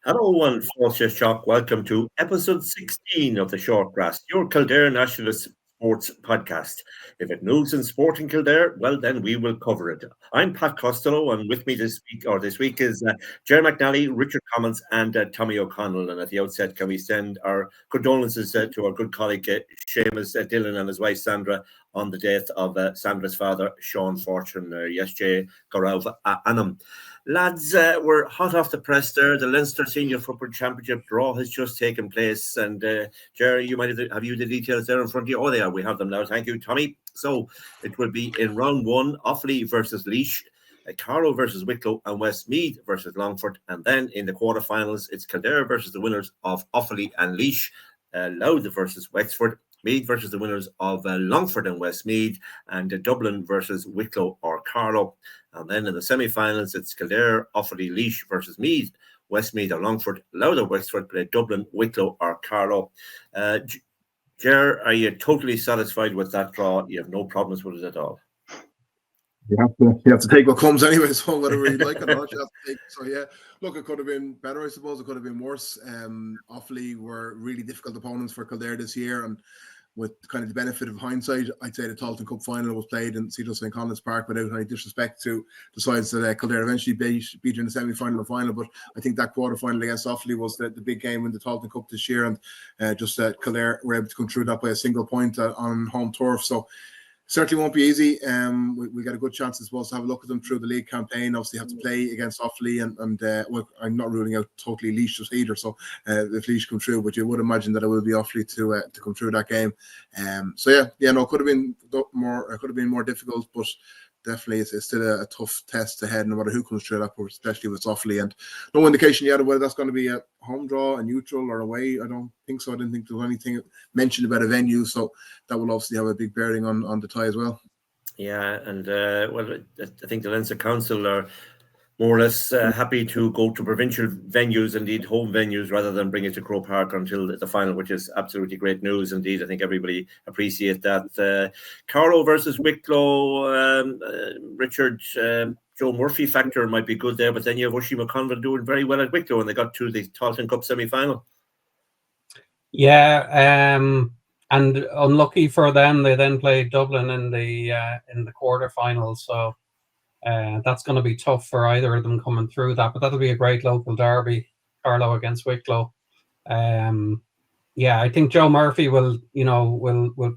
Hello and Fáilte Shock. Welcome to episode 16 of the Shortgrass, your Kildare Nationalist sports podcast. If it moves in sport in Kildare, well, then we will cover it. I'm Pat Costello, and with me this week is Ger McNally, Richard Commins, and Tommy O'Connell. And at the outset, can we send our condolences to our good colleague Seamus Dillon and his wife Sandra on the death of Sandra's father, Sean Fortune, yesterday, Gorav Anam. Lads, we're hot off the press there. The Leinster Senior Football Championship draw has just taken place. And Jerry, you might have you the details there in front of you. Oh, they are. We have them now. Thank you, Tommy. So it will be in round one, Offaly versus Laois, Carlow versus Wicklow, and Westmeath versus Longford. And then in the quarterfinals, it's Kildare versus the winners of Offaly and Laois, Louth versus Wexford, Meath versus the winners of Longford and Westmeath, and Dublin versus Wicklow or Carlow. And then in the semi-finals, it's Kildare, Offaly, Laois versus Meath, Westmeath or Longford, Louth or Wexford, Dublin, Wicklow or Carlow. Ger, are you totally satisfied with that draw? You have no problems with it at all? You have to take what comes anyway, so whether we like it or not, you have to take. So yeah, look, it could have been better, I suppose. It could have been worse. Offaly were really difficult opponents for Kildare this year, and with kind of the benefit of hindsight, I'd say the Tailteann Cup final was played in Cedar St. Conleth's Park without any disrespect to the sides that Kildare eventually beat in the semi-final and final. But I think that quarter-final against Offaly was the big game in the Tailteann Cup this year, and just Kildare were able to come through that by a single point on home turf. So certainly won't be easy. We got a good chance, I suppose, to have a look at them through the league campaign. Obviously, have to play against Offaly, and well, I'm not ruling out totally Laois just either. So if Laois come through, but you would imagine that it will be Offaly to come through that game. So no, it could have been more. It could have been more difficult, but definitely it's still a tough test ahead, no matter who comes through that, especially with Offaly. And no indication yet of whether that's going to be a home draw, a neutral, or away. I don't think so. I didn't think there was anything mentioned about a venue, so that will obviously have a big bearing on the tie as well. Yeah, and well, I think the Leinster Council are more or less happy to go to provincial venues, indeed home venues, rather than bring it to Croke Park until the final, which is absolutely great news indeed. I think everybody appreciates that. Carlow versus Wicklow, Richard, Joe Murphy factor might be good there, but then you have Oisin McConville doing very well at Wicklow, and they got to the Tailteann Cup semi-final. Yeah, and unlucky for them, they then played Dublin in the quarterfinals, so that's going to be tough for either of them coming through that. But that'll be a great local derby, Carlow against Wicklow. I think Joe Murphy will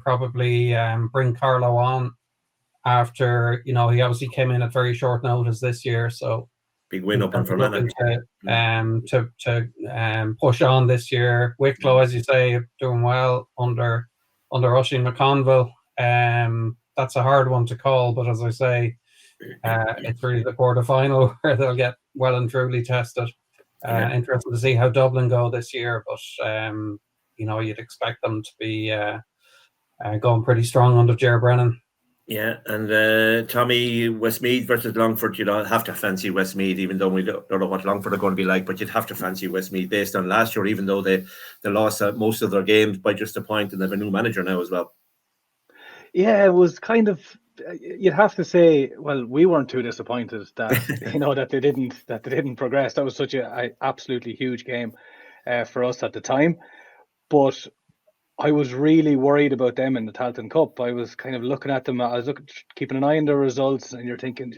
probably bring Carlow on after he obviously came in at very short notice this year, so big win up on Fermanagh to push on this year. Wicklow, as you say, doing well under Oisin McConville. That's a hard one to call, but as I say, it's really the quarterfinal where they'll get well and truly tested. Interesting to see how Dublin go this year, but you'd expect them to be going pretty strong under Ger Brennan. Yeah, and Tommy, Westmeath versus Longford, you'd have to fancy Westmeath, even though we don't know what Longford are going to be like, but you'd have to fancy Westmeath based on last year, even though they lost most of their games by just a point, and they have a new manager now as well. Yeah, it was kind of, you'd have to say, well, we weren't too disappointed that that they didn't progress. That was such an absolutely huge game for us at the time, but I was really worried about them in the Tailteann Cup. I was kind of looking at them. I was keeping an eye on their results, and you're thinking,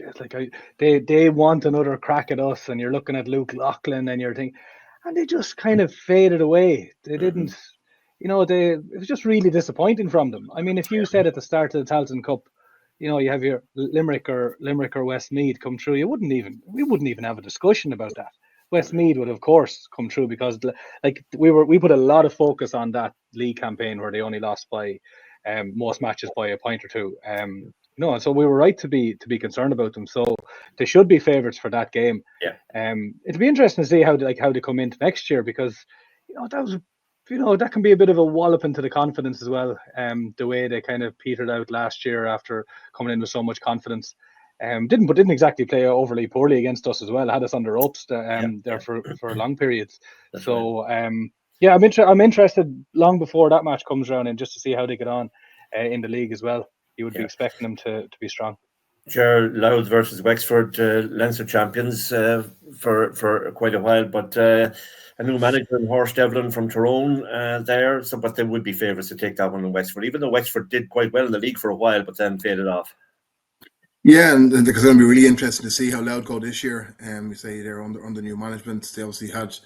they want another crack at us. And you're looking at Luke Loughlin, and you're thinking, and they just kind of faded away. They didn't, it was just really disappointing from them. I mean, if you said at the start of the Tailteann Cup, you have your Limerick or Westmeath come through, we wouldn't even have a discussion about that. Westmeath would, of course, come through because, we put a lot of focus on that league campaign where they only lost by most matches by a point or two. And so we were right to be concerned about them. So they should be favourites for that game. Yeah. It'll be interesting to see how they come into next year, because that can be a bit of a wallop into the confidence as well. The way they kind of petered out last year after coming in with so much confidence. Didn't exactly play overly poorly against us as well. Had us on the ropes there for long periods. That's so right. I'm interested long before that match comes around, and just to see how they get on in the league as well. You would be expecting them to be strong. Ger Louth versus Wexford, Leinster champions for quite a while, but a new manager in Horst Devlin from Tyrone there. So, but they would be favourites to take that one in Wexford, even though Wexford did quite well in the league for a while, but then faded off. Yeah, and it's going to be really interesting to see how Louth go this year. We say they're under new management. They obviously had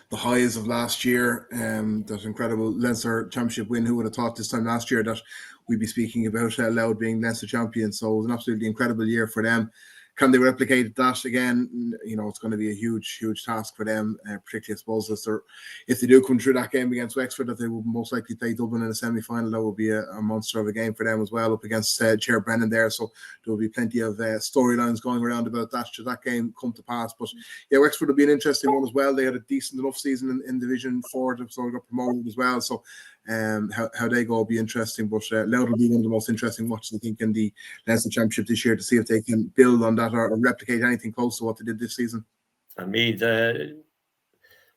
the highs of last year. That incredible Leinster Championship win. Who would have thought this time last year that we'd be speaking about Louth being Leinster champion? So it was an absolutely incredible year for them. Can they replicate that again? You know, it's going to be a huge task for them, particularly, I suppose, if they do come through that game against Wexford, that they will most likely play Dublin in a semi-final. That will be a monster of a game for them as well, up against Ger Brennan there. So there will be plenty of storylines going around about that should that game come to pass. But yeah, Wexford will be an interesting one as well. They had a decent enough season in Division 4, so they got promoted as well. So how they go will be interesting, but Louth will be one of the most interesting watches, I think, in the Leinster Championship this year, to see if they can build on that or replicate anything close to what they did this season. And Meath,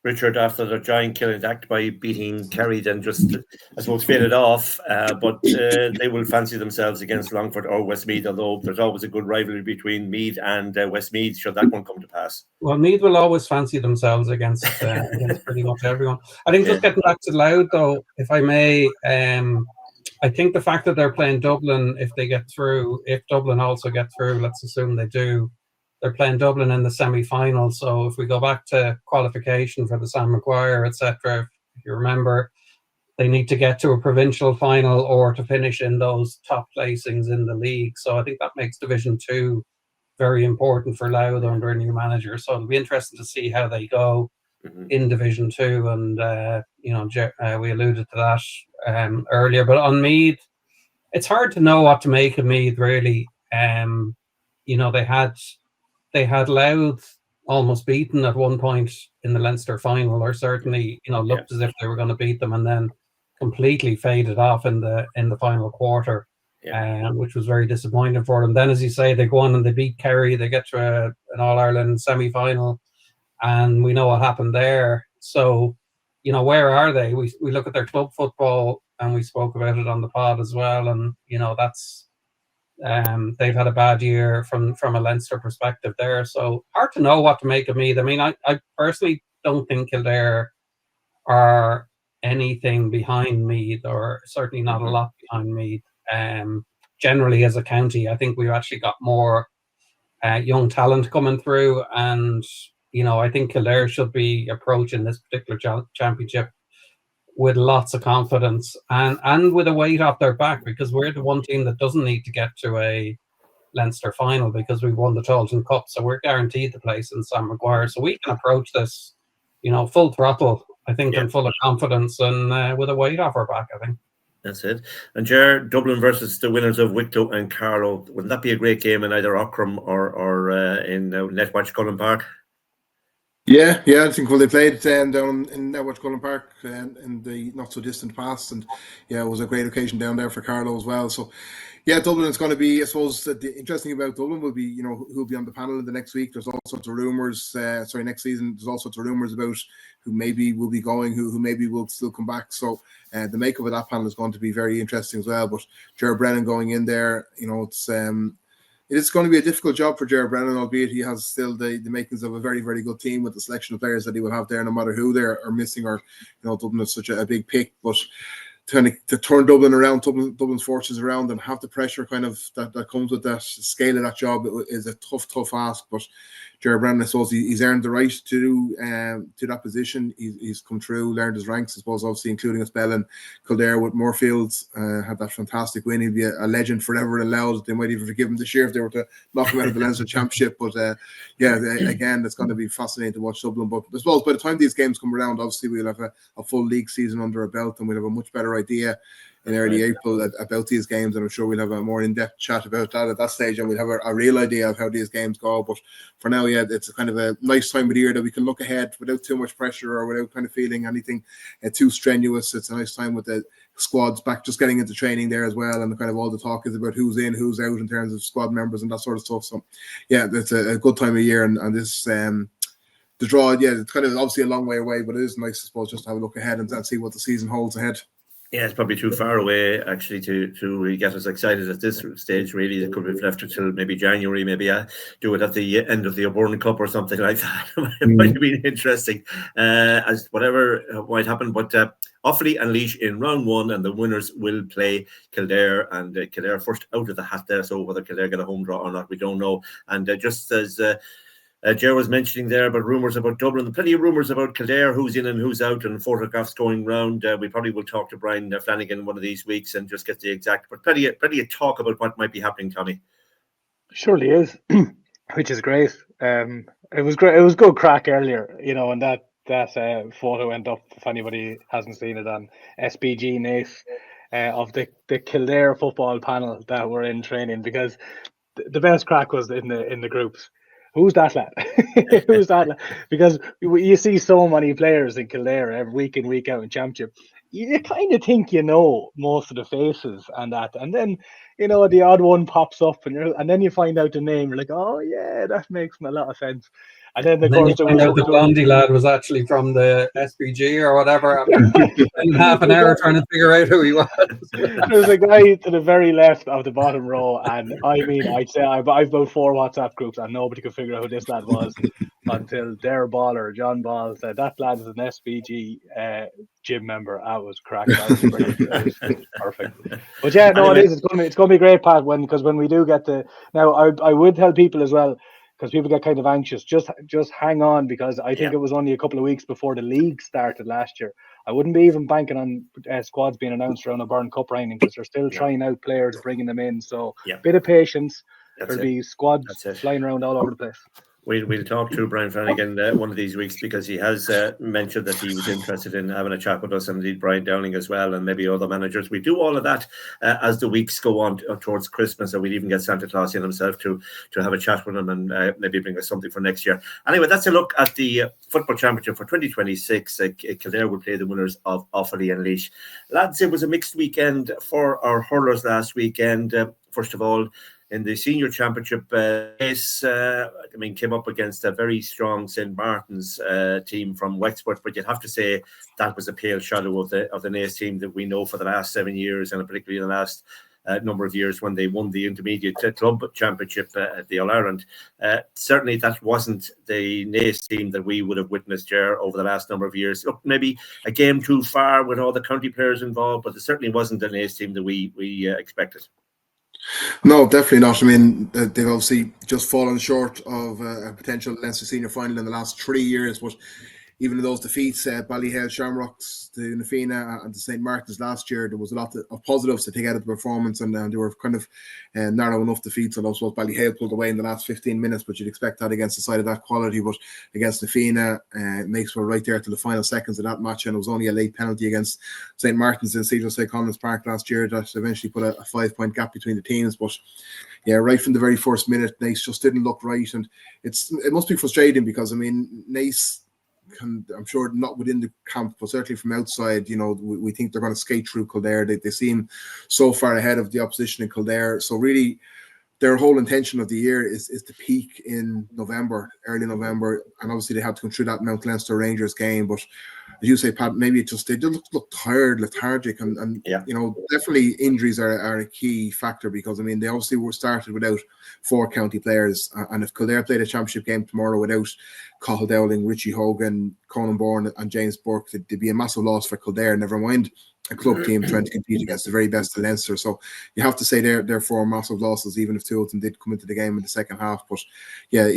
Richard, after their giant killing act by beating Kerry, then just, I suppose, faded off. But they will fancy themselves against Longford or Westmeath, although there's always a good rivalry between Meath and Westmeath, should that one come to pass. Well, Meath will always fancy themselves against pretty much everyone. I think just getting back to Louth, though, if I may, I think the fact that they're playing Dublin, if they get through, if Dublin also get through, let's assume they do, they're playing Dublin in the semi-final. So if we go back to qualification for the Sam Maguire, etc., if you remember, they need to get to a provincial final or to finish in those top placings in the league. So I think that makes Division 2 very important for Louth under a new manager. So it'll be interesting to see how they go in Division 2. And, we alluded to that earlier. But on Meath, it's hard to know what to make of Meath, really. They had Louth almost beaten at one point in the Leinster final, or certainly, looked as if they were going to beat them, and then completely faded off in the final quarter, which was very disappointing for them. Then, as you say, they go on and they beat Kerry, they get to an All-Ireland semi-final, and we know what happened there. So, where are they? We look at their club football, and we spoke about it on the pod as well, and, that's... they've had a bad year from a Leinster perspective there, so hard to know what to make of Meath. I mean, I personally don't think Kildare are anything behind Meath, or certainly not a lot behind Meath. Generally, as a county, I think we've actually got more young talent coming through, and I think Kildare should be approaching this particular championship with lots of confidence and with a weight off their back, because we're the one team that doesn't need to get to a Leinster final because we've won the Tailteann Cup, so we're guaranteed the place in Sam Maguire. So we can approach this, full throttle, I think, and full of confidence and with a weight off our back, I think. That's it. And Ger, Dublin versus the winners of Wicklow and Carlow. Wouldn't that be a great game in either Ockram or in Netwatch Cullen Park? Yeah, I think they played down in Netwatch Cullen Park in the not so distant past, and it was a great occasion down there for Carlow as well. So Dublin is going to be, I suppose, the interesting about Dublin will be, who'll be on the panel in the next week. There's all sorts of rumours, next season, there's all sorts of rumours about who maybe will be going, who maybe will still come back. So the makeup of that panel is going to be very interesting as well. But Ger Brennan going in there, it's going to be a difficult job for Ger Brennan, albeit he has still the makings of a very, very good team with the selection of players that he will have there, no matter who they are missing, or Dublin is such a big pick. But to turn Dublin around, Dublin's fortunes around, and have the pressure kind of that comes with that scale of that job is a tough ask. But Ger Brennan, I suppose, he's earned the right to that position. He's come through, learned his ranks, I suppose, obviously including a spell in Kildare with Moorfield, had that fantastic win. He'd be a legend forever in Louth. They might even forgive him this year if they were to knock him out of the Leinster Championship. But again, it's going to be fascinating to watch Dublin. But I suppose by the time these games come around, obviously we'll have a full league season under a belt, and we'll have a much better idea in early April about these games, and I'm sure we'll have a more in-depth chat about that at that stage, and we'll have a real idea of how these games go. But for now, it's a kind of a nice time of the year that we can look ahead without too much pressure or without kind of feeling anything too strenuous. It's a nice time with the squads back, just getting into training there as well, and kind of all the talk is about who's in, who's out in terms of squad members and that sort of stuff. So it's a good time of year, and this the draw, it's kind of obviously a long way away, but it is nice, I suppose, just to have a look ahead and see what the season holds ahead. Yeah, it's probably too far away actually to really get us excited at this stage. Really, it could have left it till maybe January. Maybe do it at the end of the O'Byrne Cup or something like that. It might have been interesting, as whatever might happen. But Offaly and Laois in round 1, and the winners will play Kildare, and Kildare first out of the hat there. So whether Kildare get a home draw or not, we don't know. And just as Ger was mentioning there about rumours about Dublin, plenty of rumours about Kildare, who's in and who's out, and photographs going round. We probably will talk to Brian Flanagan one of these weeks and just get the exact, but plenty of talk about what might be happening, Tommy. Surely is, which is great. It was great. It was good crack earlier, and that photo went up, if anybody hasn't seen it, on SBG Naas of the Kildare football panel that were in training, because the best crack was in the groups. Who's that lad? Who's that lad? Because you see so many players in Kildare every week in, week out in Championship. You kind of think most of the faces and that, and then the odd one pops up, and then you find out the name. You're like, oh yeah, that makes a lot of sense. And then the Blondie lad was actually from the SBG or whatever. After half an hour trying to figure out who he was. There's a guy to the very left of the bottom row, and I'd say I've about 4 WhatsApp groups, and nobody could figure out who this lad was until Dare Baller, John Ball, said that lad is an SBG gym member. That was crack. That was brilliant. It was perfect. But yeah, no, anyway, it is. It's going to be great, Pat. Because when we do get to now, I would tell people as well, because people get kind of anxious. Just hang on, because I think it was only a couple of weeks before the league started last year. I wouldn't be even banking on squads being announced around a O'Byrne Cup reigning, because they're still trying out players, bringing them in. So bit of patience. There'll be squads flying around all over the place. We'll talk to Brian Flanagan one of these weeks, because he has mentioned that he was interested in having a chat with us, and indeed Brian Downing as well, and maybe other managers. We do all of that as the weeks go on towards Christmas, and we'll even get Santa Claus in himself to have a chat with him, and maybe bring us something for next year. Anyway, that's a look at the Football Championship for 2026. Kildare will play the winners of Offaly and Laois. Lads, it was a mixed weekend for our hurlers last weekend. First of all, in the Senior Championship, came up against a very strong St. Martin's team from Wexford, but you'd have to say that was a pale shadow of the Naas team that we know for the last 7 years, and particularly in the last number of years when they won the Intermediate Club Championship at the All-Ireland. Certainly that wasn't the Naas team that we would have witnessed here over the last number of years. Look, maybe a game too far with all the county players involved, but it certainly wasn't the Naas team that we expected. No, definitely not. I mean, they've obviously just fallen short of a potential Leinster Senior final in the last 3 years, but even in those defeats, Ballyhale Shamrocks, the Nafina and the St. Martin's last year, there was a lot of positives to take out of the performance, and they were kind of narrow enough defeats. And also Ballyhale pulled away in the last 15 minutes, but you'd expect that against a side of that quality. But against Nafina, makes were right there to the final seconds of that match, and it was only a late penalty against St. Martin's in St. Commins Park last year that eventually put a 5-point gap between the teams. But yeah, right from the very first minute, Naas just didn't look right, and it must be frustrating, because I mean, Naas, I'm sure not within the camp, but certainly from outside, we think they're going to skate through Kildare. They seem so far ahead of the opposition in Kildare. So really, their whole intention of the year is to peak in November, early November, and obviously they have to come through that Mount Leinster Rangers game. But as you say, Pat, maybe they just look tired, lethargic, and definitely injuries are a key factor, because I mean they obviously were started without 4 county players, and if Kildare played a championship game tomorrow without Cathal Dowling, Richie Hogan, Conan Bourne, and James Burke, it'd be a massive loss for Kildare. Never mind a club team trying to compete against the very best of Leinster. So you have to say they're 4 massive losses, even if 2 of them did come into the game in the second half. But yeah,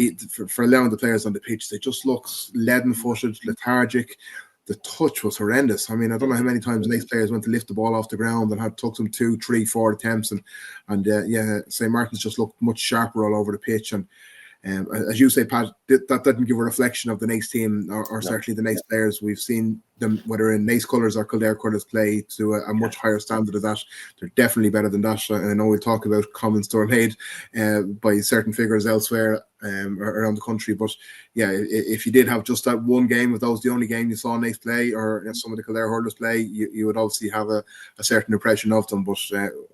for allowing the players on the pitch, they just look leaden-footed, lethargic. The touch was horrendous. I mean, I don't know how many times Naas players went to lift the ball off the ground and took them 2, 3, 4 attempts, and St. Martin's just looked much sharper all over the pitch. And as you say, Pat, that didn't give a reflection of the Naas team or certainly the Naas players. We've seen them, whether in Naas colours or Kildare colours, play to a much higher standard of that. They're definitely better than that. And I know we'll talk about comments that were made by certain figures elsewhere around the country. But yeah, if you did have just that one game, if that was the only game you saw Naas play, or some of the Kildare hurlers play, you would obviously have a certain impression of them. But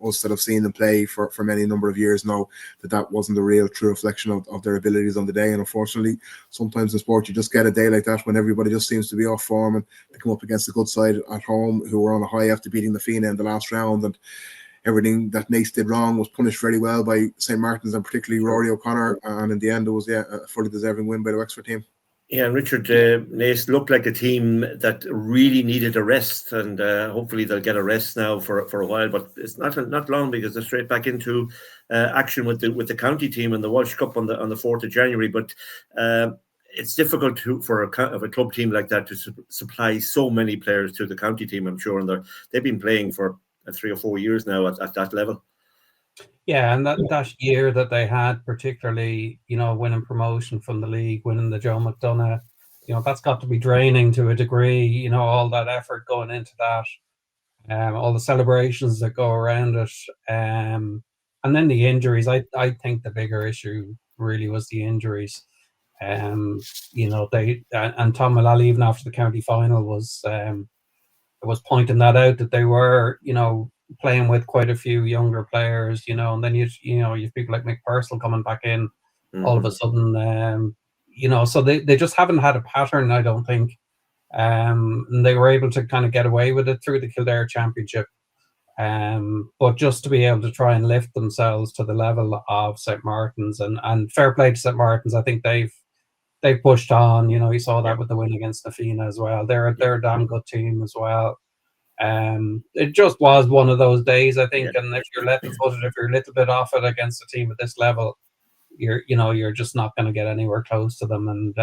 us that have seen them play for many number of years know that wasn't a real true reflection of their abilities on the day. And unfortunately, sometimes in sport you just get a day like that when everybody just seems to be off form, and they come up against a good side at home who were on a high after beating the Fianna in the last round, and everything that Naas did wrong was punished very well by St. Martin's and particularly Rory O'Connor. And in the end, it was a fully deserving win by the Wexford team. Yeah, and Richard, Naas looked like a team that really needed a rest, and hopefully they'll get a rest now for a while. But it's not long, because they're straight back into action with the county team in the Walsh Cup on the 4th of January. But it's difficult for a club team like that to supply so many players to the county team, I'm sure, and they've been playing for 3 or 4 years now at that level. Yeah, and that year that they had, particularly, winning promotion from the league, winning the Joe McDonagh, that's got to be draining to a degree, all that effort going into that, all the celebrations that go around it, and then the injuries. I think the bigger issue really was the injuries. They and Tom Mullally, even after the county final, was pointing that out, that they were, playing with quite a few younger players, and then you've people like Mick Purcell coming back in all of a sudden, so they just haven't had a pattern, I don't think. And they were able to kind of get away with it through the Kildare Championship. But just to be able to try and lift themselves to the level of St. Martin's, and fair play to St. Martin's, I think they've pushed on. You saw that with the win against the Fianna as well. They're a damn good team as well. It just was one of those days, I think, and if you're level-footed, if you're a little bit off it against a team at this level, you're just not going to get anywhere close to them, and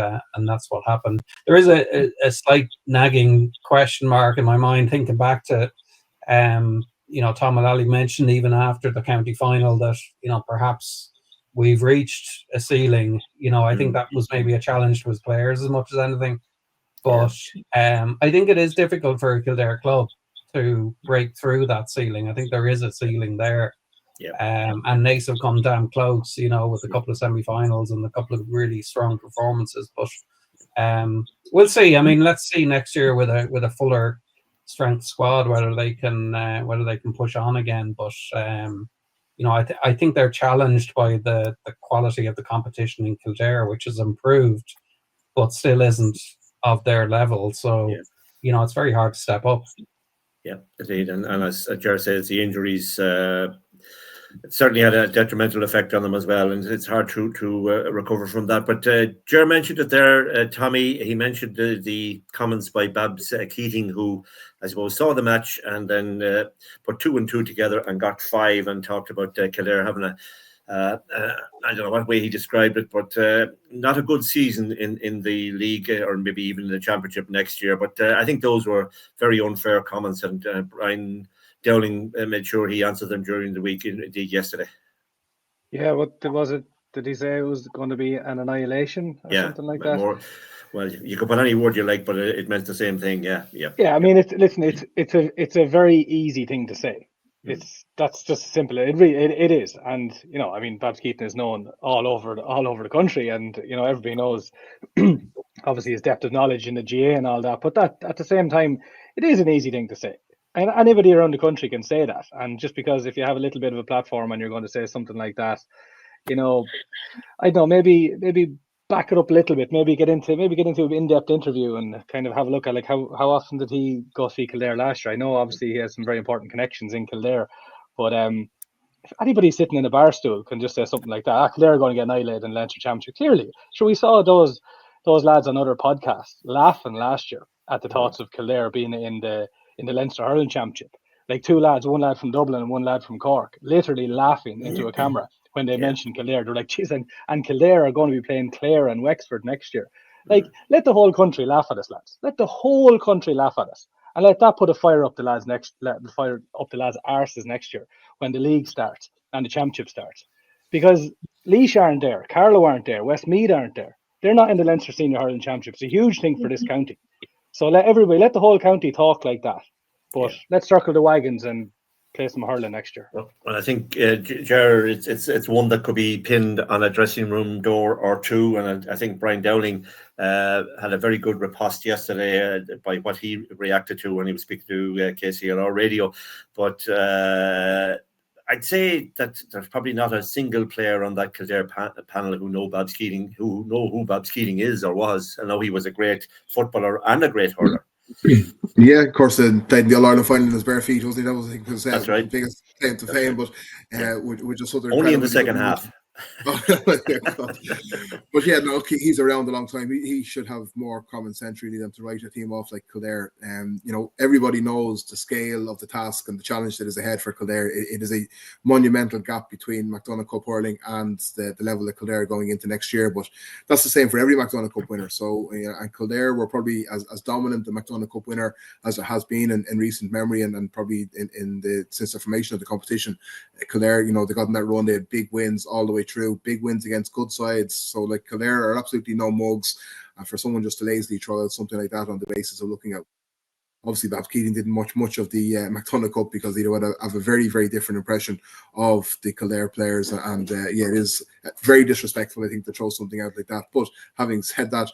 that's what happened. There is a slight nagging question mark in my mind thinking back to, Tom Mullally mentioned even after the county final that perhaps we've reached a ceiling. I think that was maybe a challenge to his players as much as anything. But I think it is difficult for a Kildare club to break through that ceiling. I think there is a ceiling there. And Naas have come down close, with a couple of semi-finals and a couple of really strong performances. But we'll see. I mean, let's see next year with a fuller strength squad whether they can push on again. But I think they're challenged by the quality of the competition in Kildare, which has improved, but still isn't of their level. So it's very hard to step up. Yeah, indeed. And as Ger says, the injuries certainly had a detrimental effect on them as well, and it's hard to recover from that. But Ger mentioned it there, Tommy. He mentioned the comments by Babs Keating, who I suppose saw the match and then put 2 and 2 together and got 5, and talked about Kildare having I don't know what way he described it, but not a good season in the league, or maybe even in the championship next year. But I think those were very unfair comments, and Brian Dowling made sure he answered them during the week, indeed yesterday. Yeah, what was it? Did he say it was going to be an annihilation or something like that? Well, you could put any word you like, but it meant the same thing. Yeah. I mean, it's a very easy thing to say. That's just simple. It is, and I mean, Babs Keaton is known all over the country, and everybody knows obviously his depth of knowledge in the GA and all that. But that at the same time, it is an easy thing to say, and anybody around the country can say that. And just because if you have a little bit of a platform and you're going to say something like that, I don't know, maybe back it up a little bit, maybe get into an in-depth interview and kind of have a look at like how often did he go see Kildare last year. I know obviously he has some very important connections in Kildare, but if anybody sitting in a bar stool can just say something like that, Kildare are going to get annihilated in the Leinster Championship, clearly. So we saw those lads on other podcasts laughing last year at the thoughts of Kildare being in the Leinster Hurling Championship. Like 2 lads, one lad from Dublin and one lad from Cork, literally laughing into a camera when they mentioned Kildare. They're like, geez, and Kildare are going to be playing Clare and Wexford next year. Like, let the whole country laugh at us, lads. Let the whole country laugh at us. And let that put a fire up the lads' arses next year when the league starts and the championship starts. Because Laois aren't there, Carlow aren't there, Westmeath aren't there. They're not in the Leinster Senior Hurling Championship. It's a huge thing for this county. So let the whole county talk like that. But let's circle the wagons and play some hurling next year. Well, I think Ger, it's one that could be pinned on a dressing room door or two, and I think Brian Dowling had a very good riposte yesterday by what he reacted to when he was speaking to KCLR radio. But I'd say that there's probably not a single player on that Kildare panel who know who Babs Keating is or was. I know he was a great footballer and a great hurler. Yeah, of course, played in the All-Ireland final in his bare feet, wasn't he? That was, I think, That's right. The biggest claim to fame, but with just other only in the second half. But yeah, no, he's around a long time. He should have more common sense really than to write a team off like Kildare. Everybody knows the scale of the task and the challenge that is ahead for Kildare. It is a monumental gap between McDonagh Cup hurling and the level of Kildare going into next year. But that's the same for every McDonagh Cup winner. So and Kildare were probably as dominant the McDonagh Cup winner as it has been in recent memory, and probably since the formation of the competition. Kildare, they got in that run. They had big wins all the way through, big wins against good sides. So like Kildare are absolutely no mugs, and for someone just to lazily throw out something like that on the basis of looking at, obviously Babs Keating didn't much of the McDonagh Cup because he would have a very, very different impression of the Kildare players, and it is very disrespectful, I think, to throw something out like that. But having said that,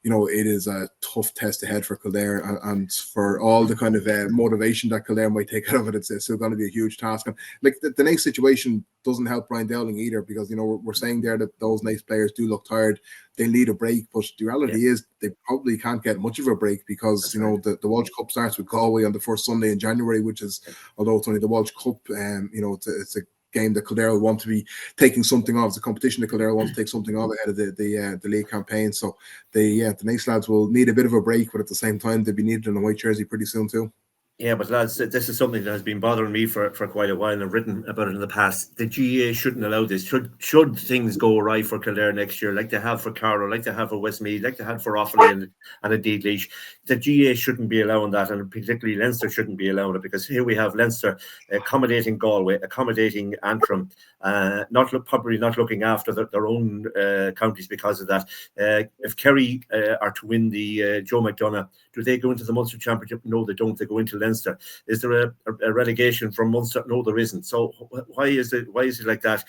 it is a tough test ahead for Kildare, and for all the kind of motivation that Kildare might take out of it, it's still going to be a huge task. And like the Naas situation doesn't help Brian Dowling either, because we're saying there that those Naas players do look tired. They need a break, but the reality is they probably can't get much of a break because the Walsh Cup starts with Galway on the first Sunday in January, which is, although it's only the Walsh Cup, it's a game that Kildare will want to be taking something off. It's a competition that Kildare wants to take something off ahead of the league campaign. So the Naas lads will need a bit of a break, but at the same time they'll be needed in a white jersey pretty soon too. Yeah, but lads, this is something that has been bothering me for quite a while, and I've written about it in the past. The GAA shouldn't allow this. Should things go right for Kildare next year, like they have for Carlow, like they have for Westmeath, like they had for Offaly and indeed Laois, the GAA shouldn't be allowing that, and particularly Leinster shouldn't be allowing it, because here we have Leinster accommodating Galway, accommodating Antrim, probably not looking after their own counties because of that. If Kerry are to win the Joe McDonagh, do they go into the Munster Championship? No, they don't. They go into Leinster. Is there a relegation from Munster? No, there isn't. So why is it like that?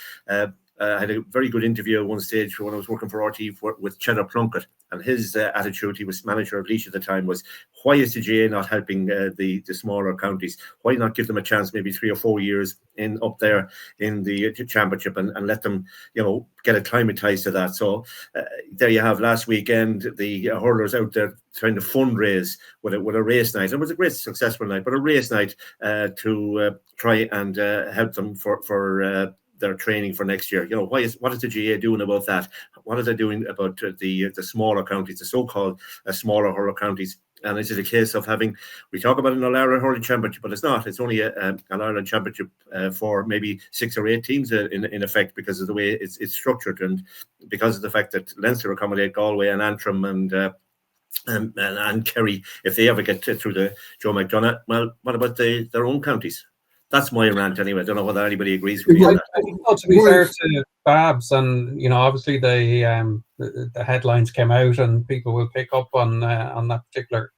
I had a very good interview at one stage when I was working for RT with Cheddar Plunkett, and his attitude, he was manager of Laois at the time, was, why is the GAA not helping the smaller counties? Why not give them a chance, maybe 3 or 4 years up there in the championship, and let them, get acclimatized to that? So there you have last weekend the hurlers out there trying to fundraise with a race night. It was a great successful night, but a race night to try and help them for their training for next year. What is the GAA doing about that? What are they doing about the smaller counties, the so-called smaller hurler counties? And is it a case of we talk about an All-Ireland hurling championship, but it's not. It's only an Ireland championship for maybe 6 or 8 teams in effect, because of the way it's structured, and because of the fact that Leinster accommodate Galway and Antrim and Kerry, if they ever get through the Joe McDonagh. Well, what about their own counties? That's my rant anyway. I don't know whether anybody agrees with me on that. I think, to be fair to Babs, and obviously the headlines came out, and people will pick up on that particular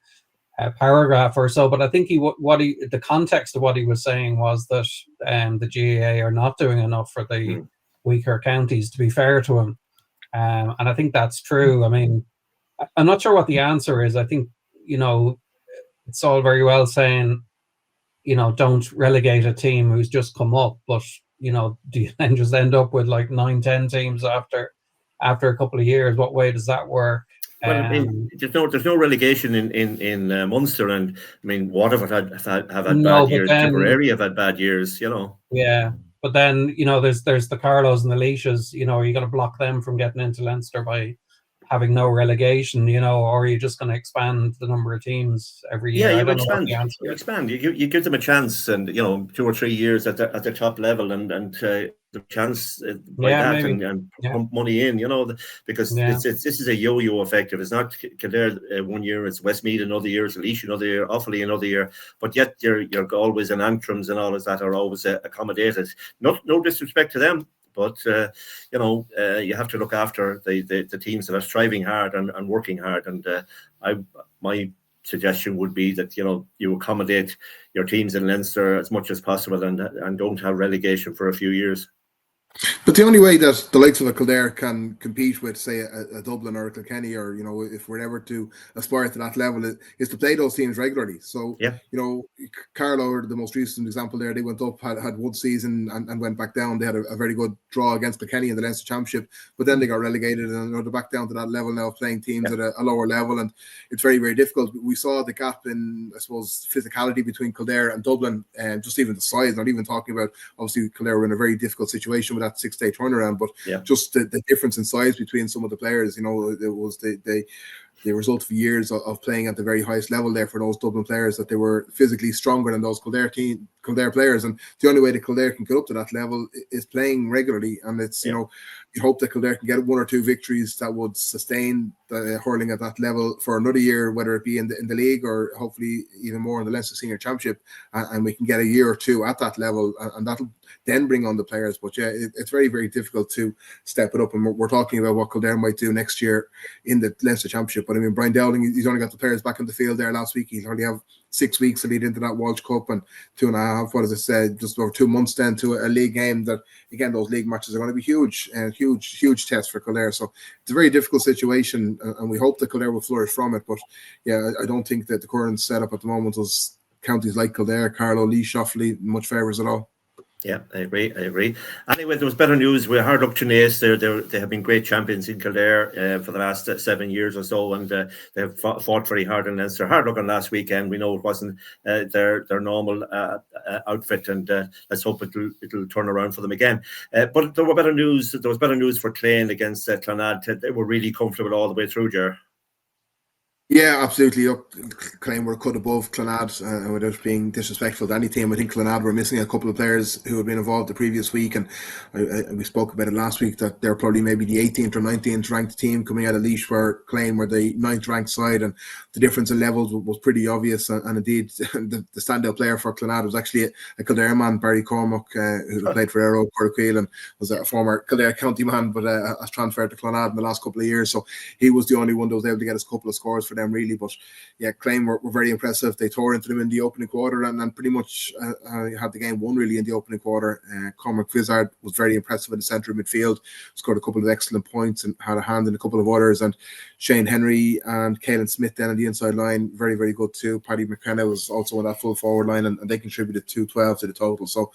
paragraph or so. But I think the context of what he was saying was that the GAA are not doing enough for the weaker counties, to be fair to him, and I think that's true. I mean, I'm not sure what the answer is. I think it's all very well saying, don't relegate a team who's just come up, but do you then just end up with like 9-10 teams after a couple of years? What way does that work? Well, I mean, there's no relegation in Munster, and I mean, Waterford have had bad years. Tipperary have had bad years, Yeah, but then there's the Carlows and the Laois. Are you going to block them from getting into Leinster by having no relegation, or are you just going to expand the number of teams every year? Yeah, you expand. You give them a chance, and 2 or 3 years at the top level, and the chance and pump money in, because this is a yo-yo effect. If it's not Kildare 1 year, it's Westmeath another year, it's Laois another year, Offaly another year, but yet you're always in Antrims and all of that are always accommodated. No disrespect to them, but you have to look after the teams that are striving hard and working hard. And my suggestion would be that you accommodate your teams in Leinster as much as possible and don't have relegation for a few years. But the only way that the likes of a Kildare can compete with, say, a Dublin or a Kilkenny, or if we're ever to aspire to that level, is to play those teams regularly. So, Carlow are the most recent example there. They went up, had one season and went back down. They had a very good draw against Kilkenny in the Leinster Championship, but then they got relegated and they're back down to that level now, playing teams at a lower level, and it's very, very difficult. We saw the gap in, I suppose, physicality between Kildare and Dublin, and just even the size. Not even talking about, obviously, Kildare were in a very difficult situation with that 6-day turnaround, but just the difference in size between some of the players, it was the result of years of playing at the very highest level there for those Dublin players, that they were physically stronger than those Kildare players, and the only way that Kildare can get up to that level is playing regularly. And it's you hope that Kildare can get 1 or 2 victories that would sustain the hurling at that level for another year, whether it be in the league or hopefully even more in the Leinster Senior Championship, and we can get a year or 2 at that level, and that'll then bring on the players. But it's very, very difficult to step it up, and we're talking about what Kildare might do next year in the Leinster Championship. But I mean, Brian Dowling, he's only got the players back in the field there last week. He'll only have 6 weeks to lead into that Walsh Cup, and 2.5, what does it say, just over 2 months then to a league game. That again, those league matches are going to be huge and huge test for Kildare. So it's a very difficult situation, and we hope that Kildare will flourish from it. But I don't think that the current setup at the moment was counties like Kildare, Carlow, Laois, Offaly much favours at all. Yeah, I agree. Anyway, there was better news. We hard luck to Naas. They have been great champions in Kildare for the last 7 years or so, and they have fought very hard in Leinster. Hard luck on last weekend. We know it wasn't their normal outfit, and let's hope it'll turn around for them again. But there was better news. There was better news for Clane against Clane. They were really comfortable all the way through, Ger. Yeah, absolutely. Clane were cut above Clane, without being disrespectful to any team. I think Clane were missing a couple of players who had been involved the previous week, and we spoke about it last week that they're probably maybe the 18th or 19th ranked team coming out of Laois, where Clane were the 9th ranked side, and the difference in levels was pretty obvious. And indeed, the standout player for Clane was actually a Kildare man, Barry Cormac, who played for Aero Corquil and was a former Kildare county man, but has transferred to Clane in the last couple of years. So he was the only one that was able to get us a couple of scores for them, really. But Clane were very impressive. They tore into them in the opening quarter, and then pretty much had the game won really in the opening quarter. Cormac Vizard was very impressive in the centre of midfield, scored a couple of excellent points and had a hand in a couple of others. And Shane Henry and Caelan Smith then on the inside line, very, very good too. Paddy McKenna was also on that full forward line, and they contributed 2-12 to the total. So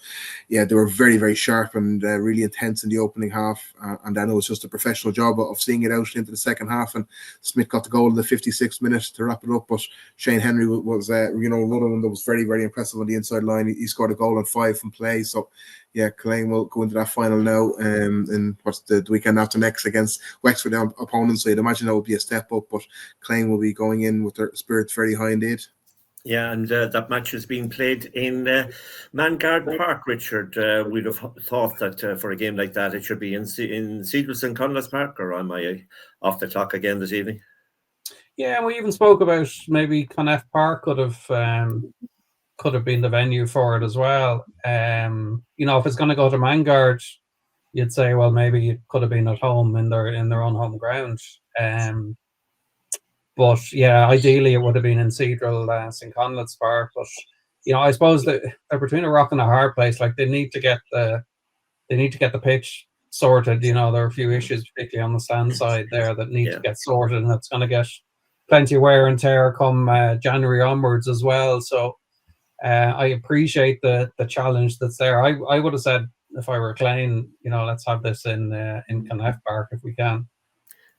they were very, very sharp and really intense in the opening half, and then it was just a professional job of seeing it out into the second half. And Smith got the goal in the 56th minute to wrap it up, but Shane Henry was another one that was very, very impressive on the inside line. He scored a goal on 5 from play. So Clane will go into that final now in what's the weekend after next against Wexford opponents. So you'd imagine that would be a step up, but Clane will be going in with their spirits very high indeed. Yeah, and that match is being played in Mangard Park, Richard. We'd have thought that for a game like that, it should be in Cedars and Conless Park, or am I off the clock again this evening? Yeah, we even spoke about maybe Connacht Park could have been the venue for it as well. If it's going to go to Mangard, you'd say, well, maybe it could have been at home in their own home ground. But ideally it would have been in Cedral St. Conleth's Park. But I suppose that they're between a rock and a hard place. Like they need to get the pitch sorted. There are a few issues, particularly on the stand side there, that need to get sorted, and it's going to get plenty of wear and tear come January onwards as well. So I appreciate the challenge that's there. I would have said, if I were Clane, let's have this in Connacht Park if we can.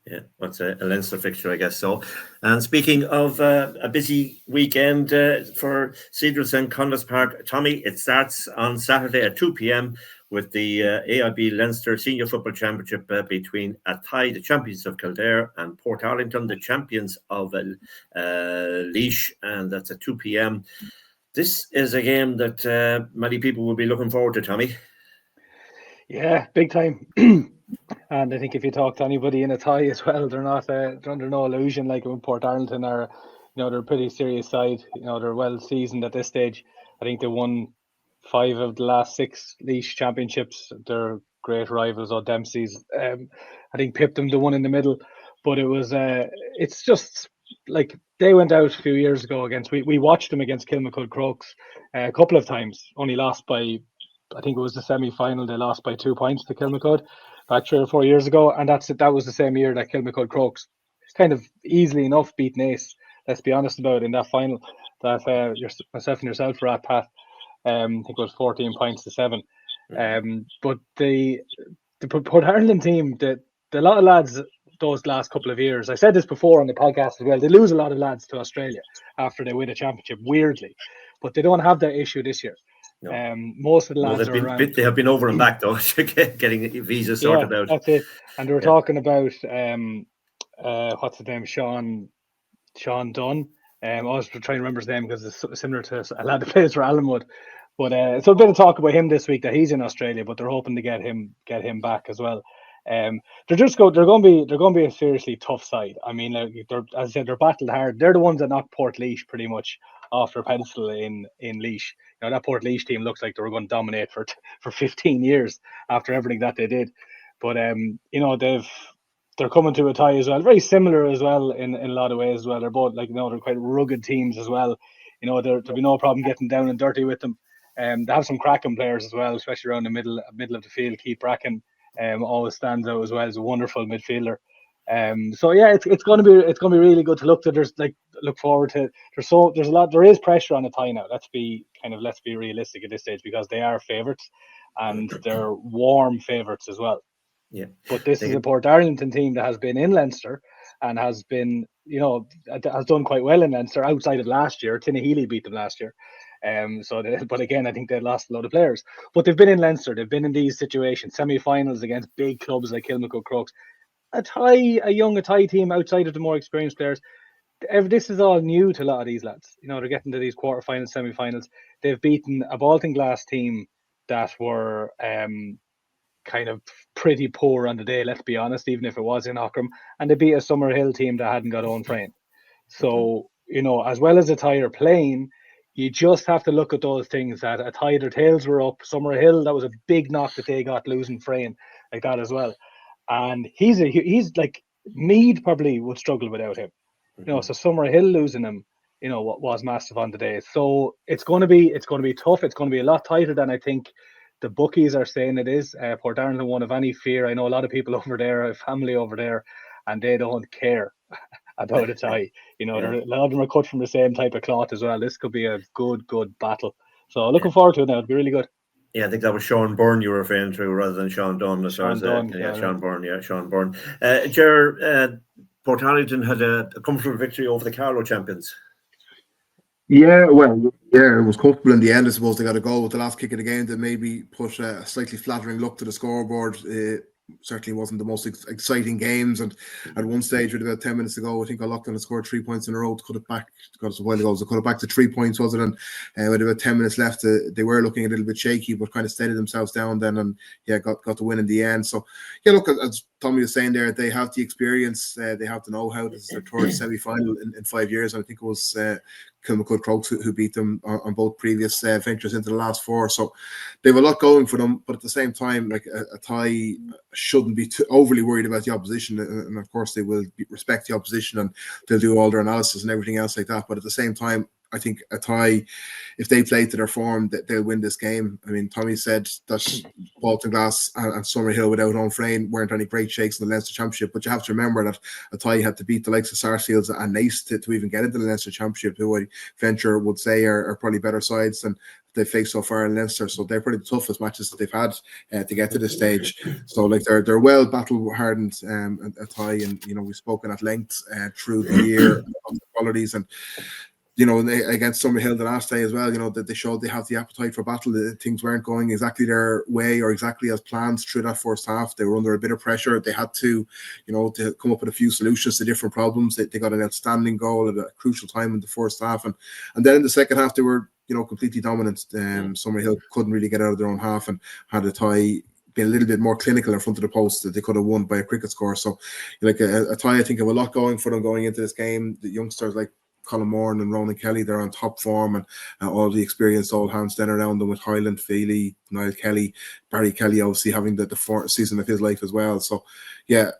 Yeah, that's a Leinster fixture, I guess so. And speaking of a busy weekend for Cedars and Conless Park, Tommy, it starts on Saturday at 2 p.m. with the AIB Leinster Senior Football Championship between Athy, the champions of Kildare, and Port Arlington, the champions of Laois, and that's at 2 p.m. This is a game that many people will be looking forward to, Tommy. Yeah, big time. And I think if you talk to anybody in Athy as well, they're not they're under no illusion like when Port Arlington are, they're a pretty serious side. They're well seasoned at this stage. I think they won 5 of the last 6 Laois championships. They're great rivals. Dempsey's, I think, pipped them the one in the middle. But it was, it's just like they went out a few years ago against. We watched them against Kilmacud Crokes a couple of times. Only lost by, I think it was the semi-final. They lost by 2 points to Kilmacud back 3 or 4 years ago, and that was the same year that Kilmacud Crokes kind of easily enough beat Naas. Let's be honest about it, in that final that myself and yourself were at, Pat. I think it was 14 points to 7. But the Port Ireland team, the lot of lads those last couple of years, I said this before on the podcast as well, they lose a lot of lads to Australia after they win a championship, weirdly, but they don't have that issue this year. No. Most of the lads are around. They have been over and back though, getting visas sorted out. That's it. And they were talking about what's his name, Sean Dunn. I was trying to remember his name because it's similar to a lad that plays for Allenwood. But so a bit of talk about him this week that he's in Australia, but they're hoping to get him back as well. They're going to be a seriously tough side. I mean, as I said, they're battled hard. They're the ones that knocked Portlaoise pretty much off their pedestal in Laois. You know, that Portlaoise team looks like they were going to dominate for 15 years after everything that they did. But you know, they're coming to a tie as well. Very similar as well in a lot of ways as well. They're both, like, you know, they're quite rugged teams as well. You know, there'll be no problem getting down and dirty with them. They have some cracking players as well, especially around the middle of the field. Keith Bracken always stands out as well as a wonderful midfielder. So yeah, it's going to be really good to look to. Look forward to. There is pressure on the tie now. Let's be realistic at this stage, because they are favourites and they're warm favourites as well. Yeah, but this is a Port Darlington team that has been in Leinster and has been, you know, has done quite well in Leinster outside of last year. Tinnahealy beat them last year. But again, I think they lost a lot of players. But they've been in Leinster. They've been in these situations, semi-finals against big clubs like Kilmacud Crokes. A young team outside of the more experienced players. This is all new to a lot of these lads. You know, they're getting to these quarterfinals, semi-finals. They've beaten a Baltinglass team that were kind of pretty poor on the day, let's be honest, even if it was in Ockram, and they beat a Summerhill team that hadn't got on frame. So, you know, as well as a tie are playing, you just have to look at those things, that a tie, their tails were up. Summerhill, that was a big knock that they got losing Frayne like that as well. And he's like, Mead probably would struggle without him. You know, so Summerhill losing him, you know, was massive on the day. So it's going to be tough. It's going to be a lot tighter than I think the bookies are saying it is. Port Darlington won't have any fear. I know a lot of people over there, have family over there, and they don't care about a tie. You know, a lot of them are cut from the same type of cloth as well. This could be a good battle. So looking forward to it now. It'll be really good. Yeah, I think that was Sean Byrne you were referring to rather than Sean Dunn. Sean Byrne. Sean Byrne. Ger, Port Darlington had a comfortable victory over the Carlow champions. Yeah, well, yeah, it was comfortable in the end. I suppose they got a goal with the last kick of the game that maybe put a slightly flattering look to the scoreboard. Certainly wasn't the most exciting games, and at one stage with about 10 minutes to go, I think O'Loughlin had scored 3 points in a row to cut it back. Got a while ago, so cut it back to 3 points, was it? And with about 10 minutes left, they were looking a little bit shaky, but kind of steadied themselves down then, and got the win in the end. So yeah, look, as Tommy was saying there, they have the experience, they have the know-how. This is their third semi-final in 5 years, and I think it was Kilmacud Crokes who beat them on both previous ventures into the last 4. So they have a lot going for them, but at the same time, like a tie shouldn't be too overly worried about the opposition, and of course they will respect the opposition and they'll do all their analysis and everything else like that. But at the same time, I think a tie, if they play to their form, that they'll win this game. I mean, Tommy said that Baltinglass and Summerhill without Owen Frayne weren't any great shakes in the Leinster Championship, but you have to remember that a tie had to beat the likes of Sarsfields and Naas to even get into the Leinster Championship, who I venture would say are probably better sides than they've faced so far in Leinster. So they're probably the toughest matches that they've had to get to this stage. So like they're well battle hardened a tie, and you know, we've spoken at length through the year of the qualities, and you know, against Summerhill the last day as well, you know, that they showed they have the appetite for battle. Things weren't going exactly their way or exactly as planned through that first half. They were under a bit of pressure. They had to, you know, to come up with a few solutions to different problems. They got an outstanding goal at a crucial time in the first half. And then in the second half, they were, you know, completely dominant. Summerhill couldn't really get out of their own half and had a tie, been a little bit more clinical in front of the post, that they could have won by a cricket score. So like a tie, I think, have a lot going for them going into this game. The youngsters like Colin Moran and Ronan Kelly, they're on top form, and all the experienced old hands then around them with Highland, Feely, Niall Kelly, Barry Kelly obviously having the season of his life as well. So yeah,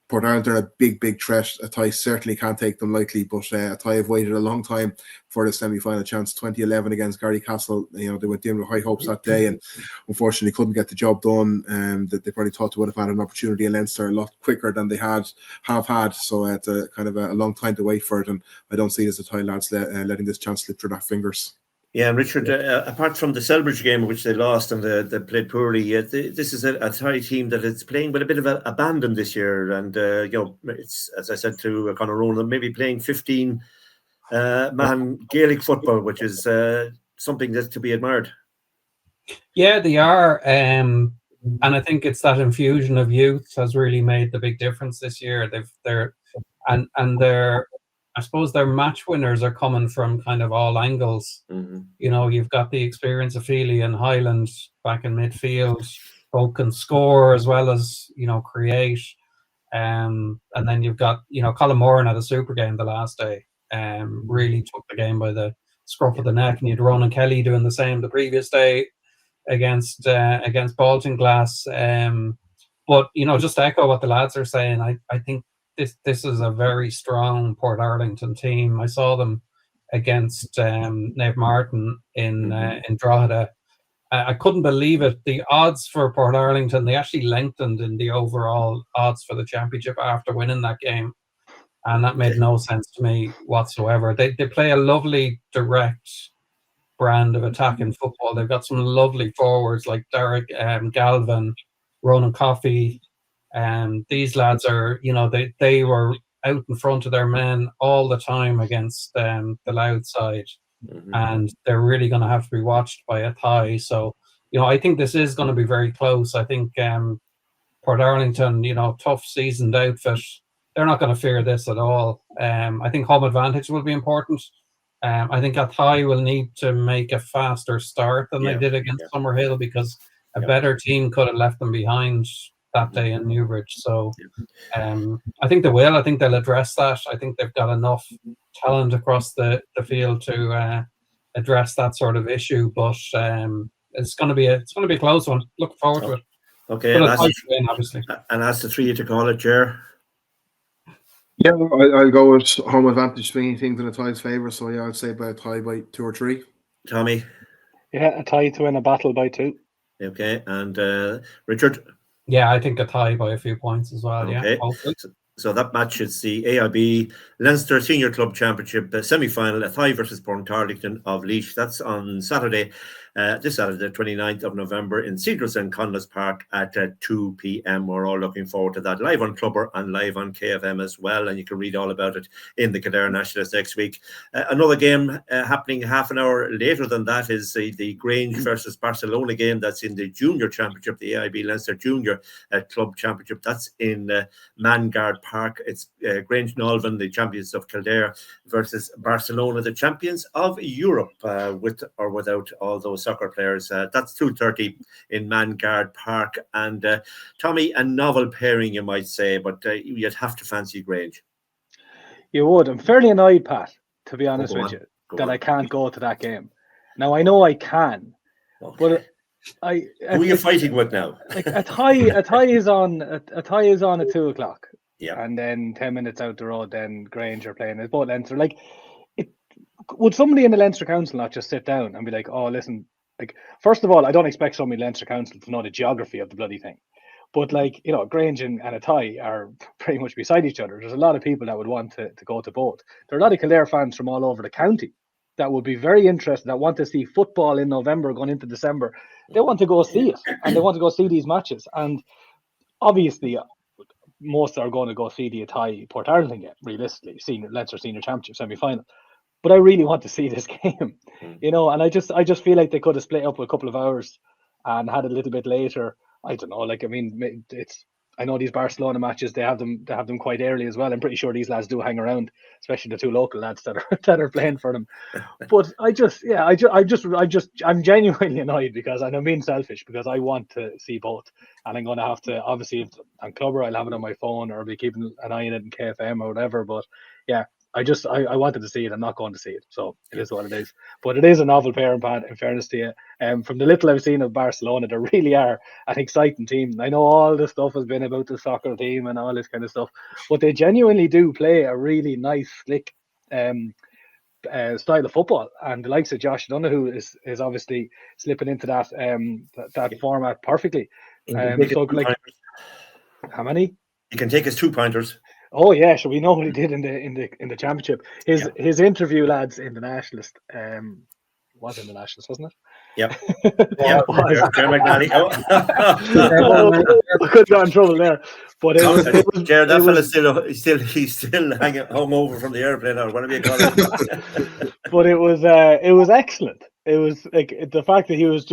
Port Ireland are a big threat. A tie certainly can't take them lightly, but a tie have waited a long time for the semi-final chance. 2011 against Garrycastle, they went in with high hopes that day, and unfortunately couldn't get the job done. That they probably thought they would have had an opportunity in Leinster a lot quicker than they have had. So it's a kind of a long time to wait for it, and I don't see it as the tie lads letting this chance slip through their fingers. Yeah, and Richard, apart from the Selbridge game, which they lost and they played poorly, this is a Thai team that is playing with a bit of abandon this year. And, it's, as I said to Conor Ronan, maybe playing 15-man Gaelic football, which is something that's to be admired. Yeah, they are. And I think it's that infusion of youth has really made the big difference this year. They're I suppose their match winners are coming from kind of all angles. Mm-hmm. You've got the experience of Feely and Highland back in midfield, both can score as well as, create. And then you've got, Colin Moran had a super game the last day, really took the game by the scruff of the neck. And you had Ronan Kelly doing the same the previous day against Baltinglass. But, just to echo what the lads are saying, I think this is a very strong Port Arlington team. I saw them against Nave Martin in Drogheda. I couldn't believe it. The odds for Port Arlington, they actually lengthened in the overall odds for the championship after winning that game. And that made no sense to me whatsoever. They play a lovely, direct brand of attacking football. They've got some lovely forwards like Derek Galvin, Ronan Coffey. These lads are, they were out in front of their men all the time against the Louth side, and they're really going to have to be watched by a tie. So, I think this is going to be very close. I think Port Arlington, tough seasoned outfit, they're not going to fear this at all. I think home advantage will be important. I think a tie will need to make a faster start than they did against Summerhill, because a better team could have left them behind that day in Newbridge. So I think they will. I think they'll address that. I think they've got enough talent across the field to address that sort of issue. But it's going to be a close one. Looking forward to it. Okay, obviously. And ask the three to call it, Ger. Yeah, I'll go with home advantage swinging things in a tie's favour. So yeah, I'd say by a tie by 2 or 3. Tommy. Yeah, a tie to win a battle by 2. Okay, and Richard. Yeah, I think a tie by a few points as well. Okay. Yeah, hopefully. So that match is the AIB Leinster Senior Club Championship semi-final, a tie versus Port Arlington of Laois. That's on Saturday, this Saturday, 29th of November in Cedars and Conless Park at 2 p.m. We're all looking forward to that, live on Clubber and live on KFM as well, and you can read all about it in the Kildare Nationalist next week. Another game happening half an hour later than that is the Grange versus Barcelona game. That's in the Junior Championship, the AIB Leinster Junior Club Championship. That's in Mangard Park. It's Grange Nolvan, the champions of Kildare, versus Barcelona, the champions of Europe, with or without all those soccer players. That's 2:30 in Mangard Park. And Tommy, a novel pairing, you might say, but you'd have to fancy Grange. You would. I'm fairly annoyed, Pat, to be honest with you, that I can't go to that game. Now, I know I can, but who are you fighting with now? Like a tie is on at 2:00. Yeah, and then 10 minutes out the road, then Grange are playing. It's both Leinster. Like, would somebody in the Leinster Council not just sit down and be like, "Oh, listen." Like, first of all, I don't expect somebody in the Leinster Council to know the geography of the bloody thing, but Grange and a tie are pretty much beside each other. There's a lot of people that would want to go to both. There are a lot of Kildare fans from all over the county that would be very interested, that want to see football in November going into December. They want to go see it, and they want to go see these matches. And obviously, most are going to go see the Atai Port Arlington game, realistically, Leinster Senior Championship semi-final. But I really want to see this game, and I just feel like they could have split up a couple of hours and had it a little bit later. I don't know. I know these Barcelona matches, they have them quite early as well. I'm pretty sure these lads do hang around, especially the two local lads that are playing for them. But I'm genuinely annoyed, because I'm being selfish, because I want to see both, and I'm going to have to, obviously, if on Clubber, I'll have it on my phone, or I'll be keeping an eye on it in KFM or whatever. But yeah, I wanted to see it. I'm not going to see it, so it is what it is. But it is a novel pair, Pat, in fairness to you. From the little I've seen of Barcelona, they really are an exciting team. I know all the stuff has been about the soccer team and all this kind of stuff, but they genuinely do play a really nice, slick style of football. And the likes of Josh Donoghue is obviously slipping into that format perfectly. So, like, how many? He can take his 2-pointers. Oh yeah, so we know what he did in the championship. His interview, lads, in the Nationalist, was in the Nationalist, wasn't it? Yeah. Ger McNally. I could got in trouble there, but Ger, that fella he's still hung over from the airplane or whatever you call it. But it was excellent. It was like the fact that he was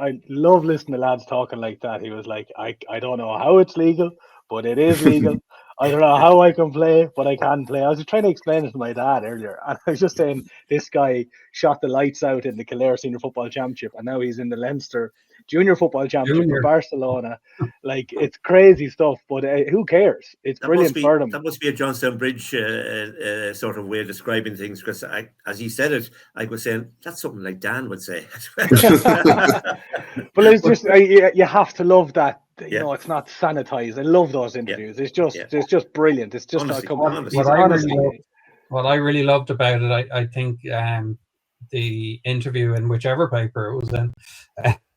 I love listening to lads talking like that. He was like, I don't know how it's legal, but it is legal. I don't know how I can play, but I can play. I was just trying to explain it to my dad earlier, and I was just saying this guy shot the lights out in the Kildare Senior Football Championship, and now he's in the Leinster Junior Football Championship for Barcelona. Like, it's crazy stuff, but who cares? It's brilliant for them. That must be a Johnstown Bridge sort of way of describing things, because as he said it, I was saying that's something like Dan would say. But it's just you have to love that. You know, it's not sanitized. I love those interviews. It's just brilliant. It's just what I really loved about it, I think the interview in whichever paper it was in,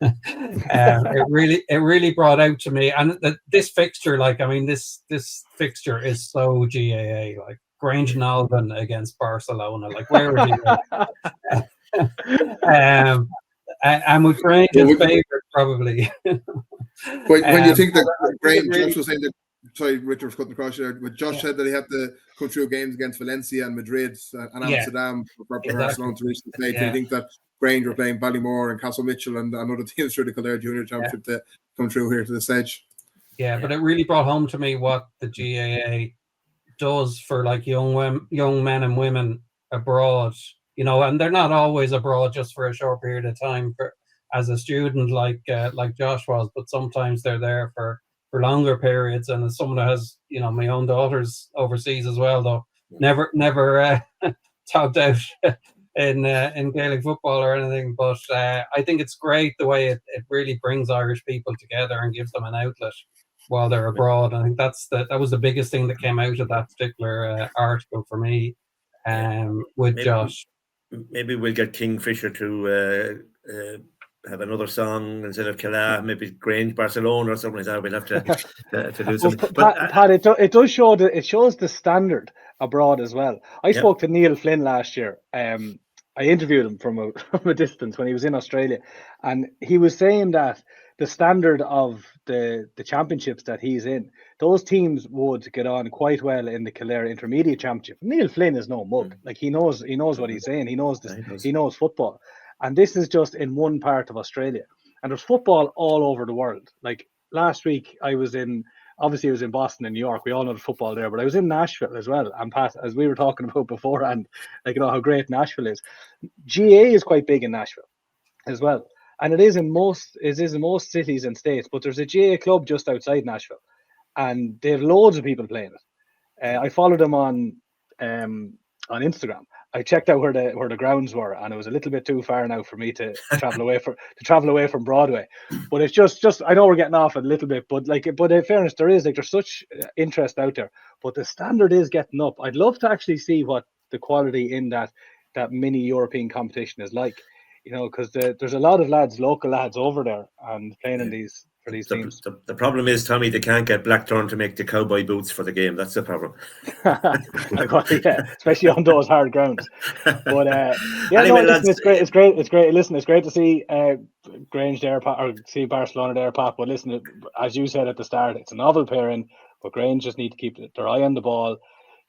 it really brought out to me, and this fixture, like, I mean, this fixture is so GAA, like Grange Nalban against Barcelona. Like, where would you go? And with Grange in favour, probably. When you think that Grange, Josh was saying that, sorry, Richard was cutting across there, but Josh said that he had to come through games against Valencia and Madrid and Amsterdam for Barcelona to reach the stage. I think that Grange were playing Ballymore and Castle Mitchell and other teams through the Kildare Junior Championship to come through here to the stage. Yeah, but it really brought home to me what the GAA does for, like, young men and women abroad. You know, and they're not always abroad just for a short period of time as a student, like Josh was, but sometimes they're there for longer periods. And as someone who has, you know, my own daughters overseas as well, though never topped out in Gaelic football or anything. But I think it's great the way it really brings Irish people together and gives them an outlet while they're abroad. I think that was the biggest thing that came out of that particular article for me. With Josh. Maybe we'll get Kingfisher to have another song instead of Kildare, maybe Grange Barcelona or something like that. We'll have to do something. Pat, it does show it shows the standard abroad as well. I spoke to Neil Flynn last year. I interviewed him from a distance when he was in Australia, and he was saying that the standard of the championships that he's in, those teams would get on quite well in the Kildare Intermediate Championship. Neil Flynn is no mug. Like, he knows what he's saying. He knows this. He knows football. And this is just in one part of Australia. And there's football all over the world. Like, last week I was in Boston and New York. We all know the football there, but I was in Nashville as well. And Pat, as we were talking about beforehand, like, you know, how great Nashville is. GA is quite big in Nashville as well. And it is in most cities and states, but there's a GA club just outside Nashville, and they have loads of people playing it. I followed them on Instagram. I checked out where the grounds were, and it was a little bit too far now for me to travel away from Broadway. But it's just I know we're getting off a little bit, but in fairness, there's such interest out there. But the standard is getting up. I'd love to actually see what the quality in that mini European competition is like. You know, because there's a lot of local lads over there and playing in for these teams. The problem is, Tommy, they can't get Blackthorn to make the cowboy boots for the game. That's the problem. Especially on those hard grounds. But anyway, it's great. Listen, it's great to see Grange there, or see Barcelona there, Pat. But listen, as you said at the start, it's a novel pairing, but Grange just need to keep their eye on the ball.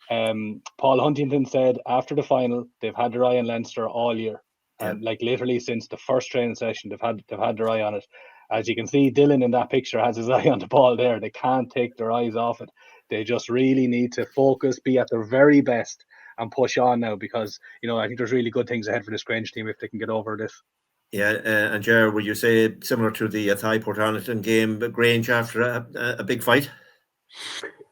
Paul Huntington said after the final, they've had their eye on Leinster all year. And like, literally since the first training session, they've had their eye on it. As you can see, Dylan in that picture has his eye on the ball there. They can't take their eyes off it. They just really need to focus, be at their very best, and push on now, because, you know, I think there's really good things ahead for this Grange team if they can get over this. Yeah, and Ger, would you say similar to the Athy Portanetan game, Grange after a big fight?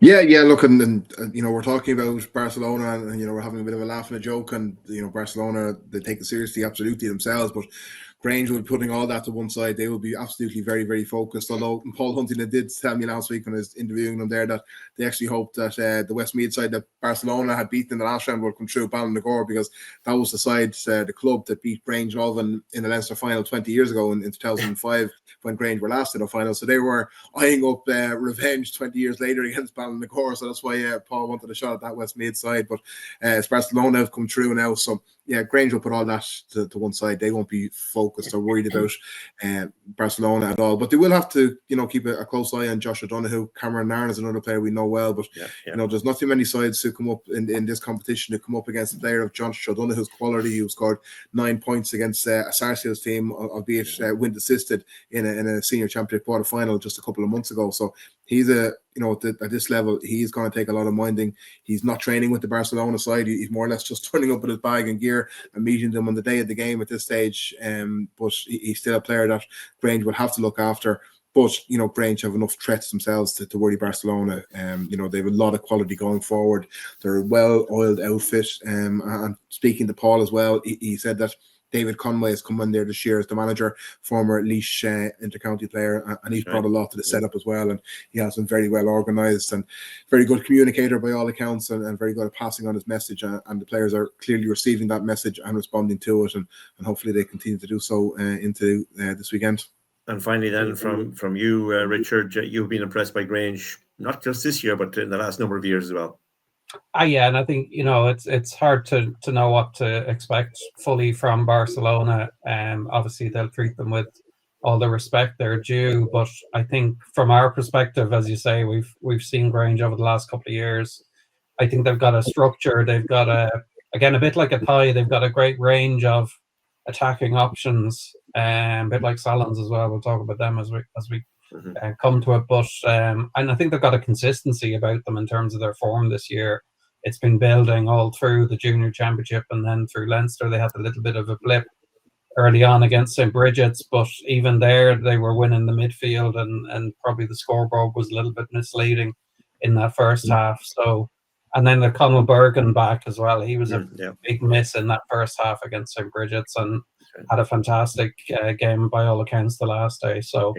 Yeah. Look, and we're talking about Barcelona, and we're having a bit of a laugh and a joke, and Barcelona, they take it seriously, absolutely themselves, but Grange will be putting all that to one side. They will be absolutely very, very focused. Although Paul Huntington did tell me last week when I was interviewing them there that they actually hoped that the Westmeath side that Barcelona had beaten in the last round would come through Ballymagor, because that was the side, the club that beat Grange Alvin in the Leinster final 20 years ago in 2005 when Grange were last in the final. So they were eyeing up revenge 20 years later against Ballymagor. So that's why Paul wanted a shot at that Westmeath side. But as Barcelona have come through now, so yeah, Grange will put all that to one side. They won't be focused or worried about Barcelona at all. But they will have to, keep a close eye on Josh O'Donoghue. Cameron Nairn is another player we know well. But, there's not too many sides who come up in this competition to come up against a player of Josh O'Donoghue's quality, who scored 9 points against a Sarsfield's team, albeit wind-assisted in a senior championship quarter-final just a couple of months ago. So he's at this level, he's going to take a lot of minding. He's not training with the Barcelona side. He's more or less just turning up with his bag and gear and meeting them on the day of the game at this stage. But he's still a player that Grange will have to look after. But, Grange have enough threats themselves to worry Barcelona. They have a lot of quality going forward. They're a well-oiled outfit. And speaking to Paul as well, he said that David Conway has come in there this year as the manager, former Laois intercounty player, and he's brought a lot to the setup as well. And he has been very well organised and very good communicator by all accounts, and very good at passing on his message. And the players are clearly receiving that message and responding to it, and hopefully they continue to do so into this weekend. And finally, then from you, Richard, you've been impressed by Grange, not just this year, but in the last number of years as well. Yeah, and I think it's hard to know what to expect fully from Barcelona. Obviously they'll treat them with all the respect they're due, but I think from our perspective, as you say, we've seen Grange over the last couple of years. I think they've got a structure. They've got a bit like a tie. They've got a great range of attacking options, a bit like Salons as well. We'll talk about them as we come to it, but and I think they've got a consistency about them in terms of their form this year. It's been building all through the Junior Championship, and then through Leinster they had a little bit of a blip early on against St. Bridget's, but even there they were winning the midfield, and probably the scoreboard was a little bit misleading in that first half. So, and then the Conal Bergen back as well. He was a big miss in that first half against St. Bridget's and had a fantastic game by all accounts the last day. So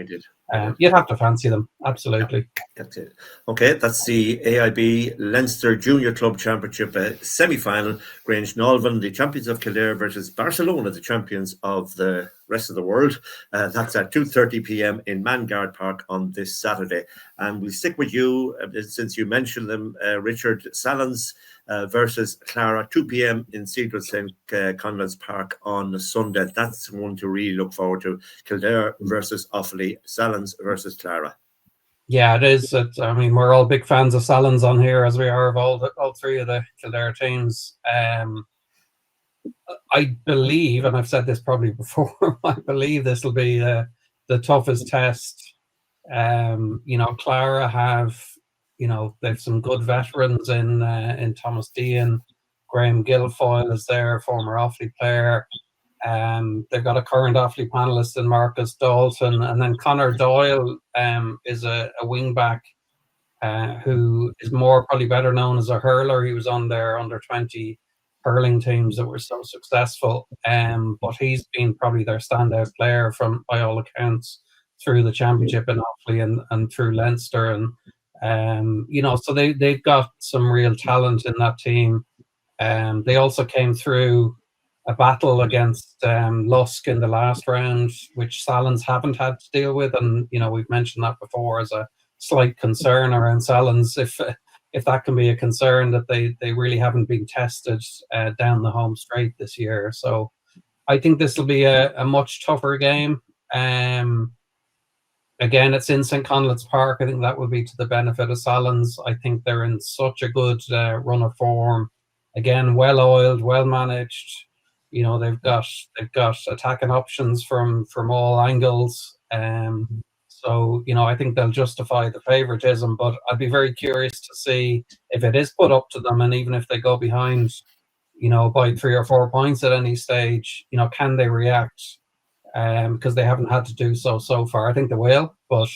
you'd have to fancy them, absolutely. That's it. Okay, that's the AIB Leinster Junior Club Championship semi-final. Grange Nolvan, the champions of Kildare, versus Barcelona, the champions of the rest of the world. That's at 2:30 p.m. in Mangard Park on this Saturday. And we'll stick with you, since you mentioned them, Richard. Salons versus Clara, 2 p.m. in Cedar St. Conlan's Park on Sunday. That's one to really look forward to. Kildare versus Offaly, Salons versus Clara. Yeah, it is. I mean, we're all big fans of Salons on here, as we are of all three of the Kildare teams. I believe, and I've said this probably before, I believe this will be the toughest test. Clara have, they've some good veterans in Thomas Dean. Graham Guilfoyle is there, former Offaly player. They've got a current Offaly panelist in Marcus Dalton, and then Conor Doyle is a wing back who is probably better known as a hurler. He was on their under-20 hurling teams that were so successful, but he's been probably their standout player by all accounts through the championship in Offaly and through Leinster, and so they've got some real talent in that team. They also came through a battle against Lusk in the last round, which Salons haven't had to deal with, and we've mentioned that before as a slight concern around Salons, if that can be a concern, that they really haven't been tested down the home straight this year. So I think this will be a much tougher game. Again, it's in St. Conlan's Park. I think that will be to the benefit of Salons. I think they're in such a good run of form. Again, well-oiled, well-managed. They've got attacking options from all angles. So, I think they'll justify the favoritism, but I'd be very curious to see if it is put up to them, and even if they go behind, by 3 or 4 points at any stage, can they react? Because they haven't had to do so far. I think they will, but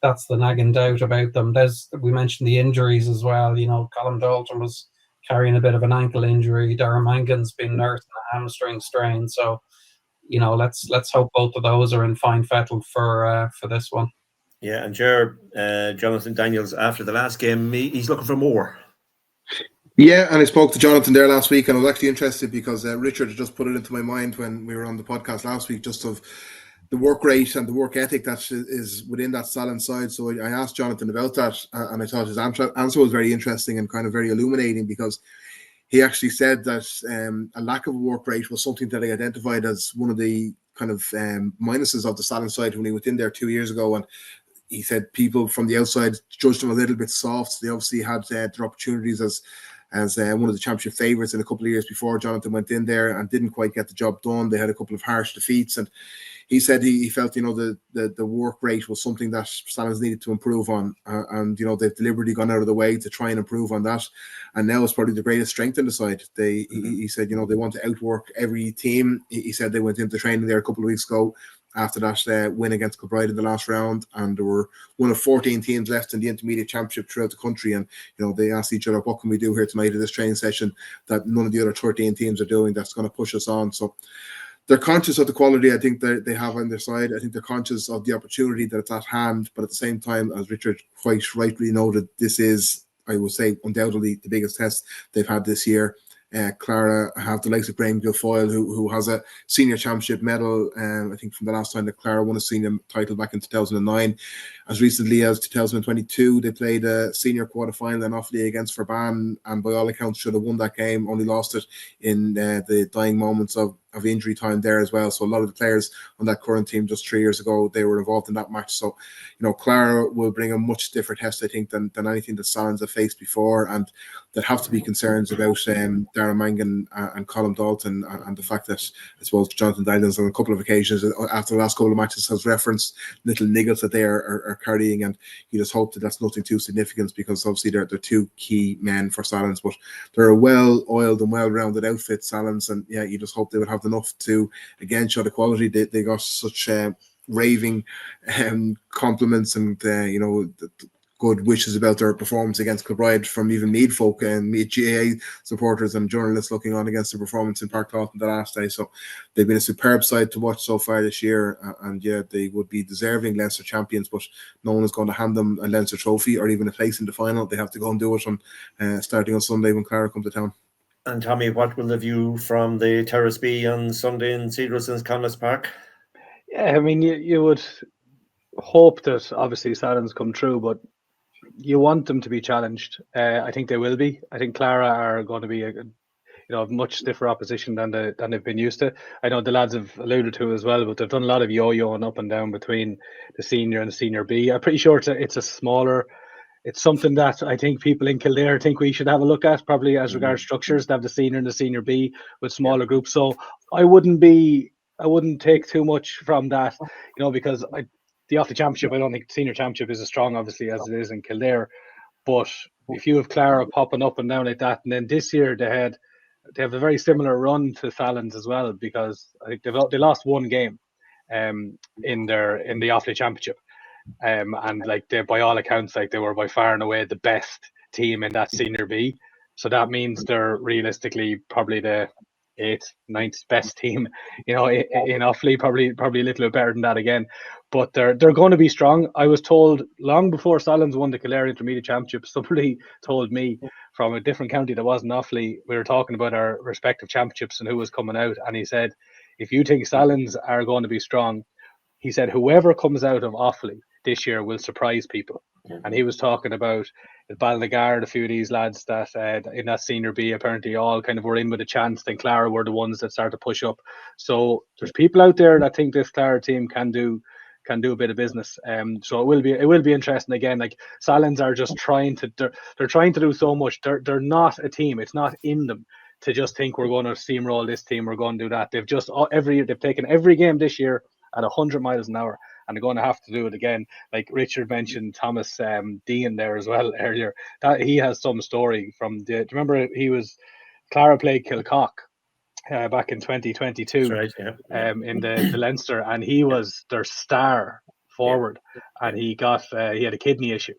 that's the nagging doubt about them. We mentioned the injuries as well. Colin Dalton was carrying a bit of an ankle injury. Darren Mangan's been nursing a hamstring strain. So, let's hope both of those are in fine fettle for this one. Yeah, and Jonathan Daniels, after the last game, he's looking for more. Yeah, and I spoke to Jonathan there last week, and I was actually interested because Richard just put it into my mind when we were on the podcast last week, just of the work rate and the work ethic that is within that Salon side. So I asked Jonathan about that, and I thought his answer was very interesting and kind of very illuminating, because he actually said that a lack of a work rate was something that he identified as one of the kind of minuses of the Salon side when he went in there 2 years ago. And he said people from the outside judged them a little bit soft. They obviously had their opportunities as one of the championship favourites in a couple of years before Jonathan went in there and didn't quite get the job done. They had a couple of harsh defeats, and he said he felt the work rate was something that Salons needed to improve on, and they've deliberately gone out of the way to try and improve on that, and now it's probably the greatest strength in the side. He said they want to outwork every team. He said they went into training there a couple of weeks ago after that win against Kilbride in the last round, and there were one of 14 teams left in the intermediate championship throughout the country, and they asked each other, what can we do here tonight at this training session that none of the other 13 teams are doing that's going to push us on. So they're conscious of the quality I think that they have on their side. I think they're conscious of the opportunity that it's at hand, but at the same time, as Richard quite rightly noted, this is, I would say, undoubtedly the biggest test they've had this year. Clara have the likes of Graham Guilfoyle, who has a senior championship medal, I think from the last time that Clara won a senior title back in 2009. As recently as 2022, they played a senior quarterfinal in Offaly against Verban, and by all accounts should have won that game, only lost it in the dying moments of injury time there as well. So a lot of the players on that current team just 3 years ago, they were involved in that match. So, Clara will bring a much different test, I think, than anything that Salons have faced before, and there have to be concerns about Darren Mangan and Colin Dalton, and the fact that, I suppose, Jonathan Daniels on a couple of occasions after the last couple of matches has referenced little niggles that they are carrying, and you just hope that that's nothing too significant, because obviously they're two key men for Salons, but they're a well-oiled and well-rounded outfit, Salons, and yeah, you just hope they would have enough to again show the quality. They got such raving compliments and good wishes about their performance against Kilbride from even Meath folk and Meath GAA supporters and journalists looking on against the performance in Park Taunton the last day. So they've been a superb side to watch so far this year, and yeah, they would be deserving Leinster champions, but no one is going to hand them a Leinster trophy or even a place in the final. They have to go and do it on starting on Sunday when Clara come to town. And Tommy, what will the view from the terrace be on Sunday in Cedruson's Connaught Park? Yeah, I mean, you would hope that obviously Salons come through, but you want them to be challenged. I think they will be. I think Clara are going to be a much stiffer opposition than they've been used to. I know the lads have alluded to as well, but they've done a lot of yo-yoing up and down between the senior and the senior B. I'm pretty sure it's a smaller. It's something that I think people in Kildare think we should have a look at, probably as regards structures, to have the senior and the senior B with smaller groups. So I wouldn't take too much from that, because the Offaly Championship, I don't think the senior championship is as strong, obviously, as it is in Kildare. But if you have Clara popping up and down like that, and then this year they have a very similar run to Salons as well, because I think they lost one game in the Offaly Championship. And by all accounts, they were by far and away the best team in that senior B. So that means they're realistically probably the 8th, 9th best team, in Offaly, probably a little bit better than that again. But they're going to be strong. I was told long before Salons won the Kildare Intermediate Championship, somebody told me from a different county that wasn't Offaly, we were talking about our respective championships and who was coming out, and he said, if you think Salons are going to be strong, he said, whoever comes out of Offaly this year will surprise people. And he was talking about Balnagar, a few of these lads that in that senior B apparently all kind of were in with a chance. Then Clara were the ones that started to push up. So there's people out there that think this Clara team can do a bit of business. So it will be interesting again. Like Salons are just they're trying to do so much. They're not a team. It's not in them to just think we're going to steamroll this team, we're going to do that. They've just they've taken every game this year at 100 miles an hour, and they're going to have to do it again. Like Richard mentioned Thomas Dean there as well earlier. That he has some story from do you remember Clara played Kilcock back in 2022. That's right, yeah. In the Leinster, and he was their star forward, and he had a kidney issue.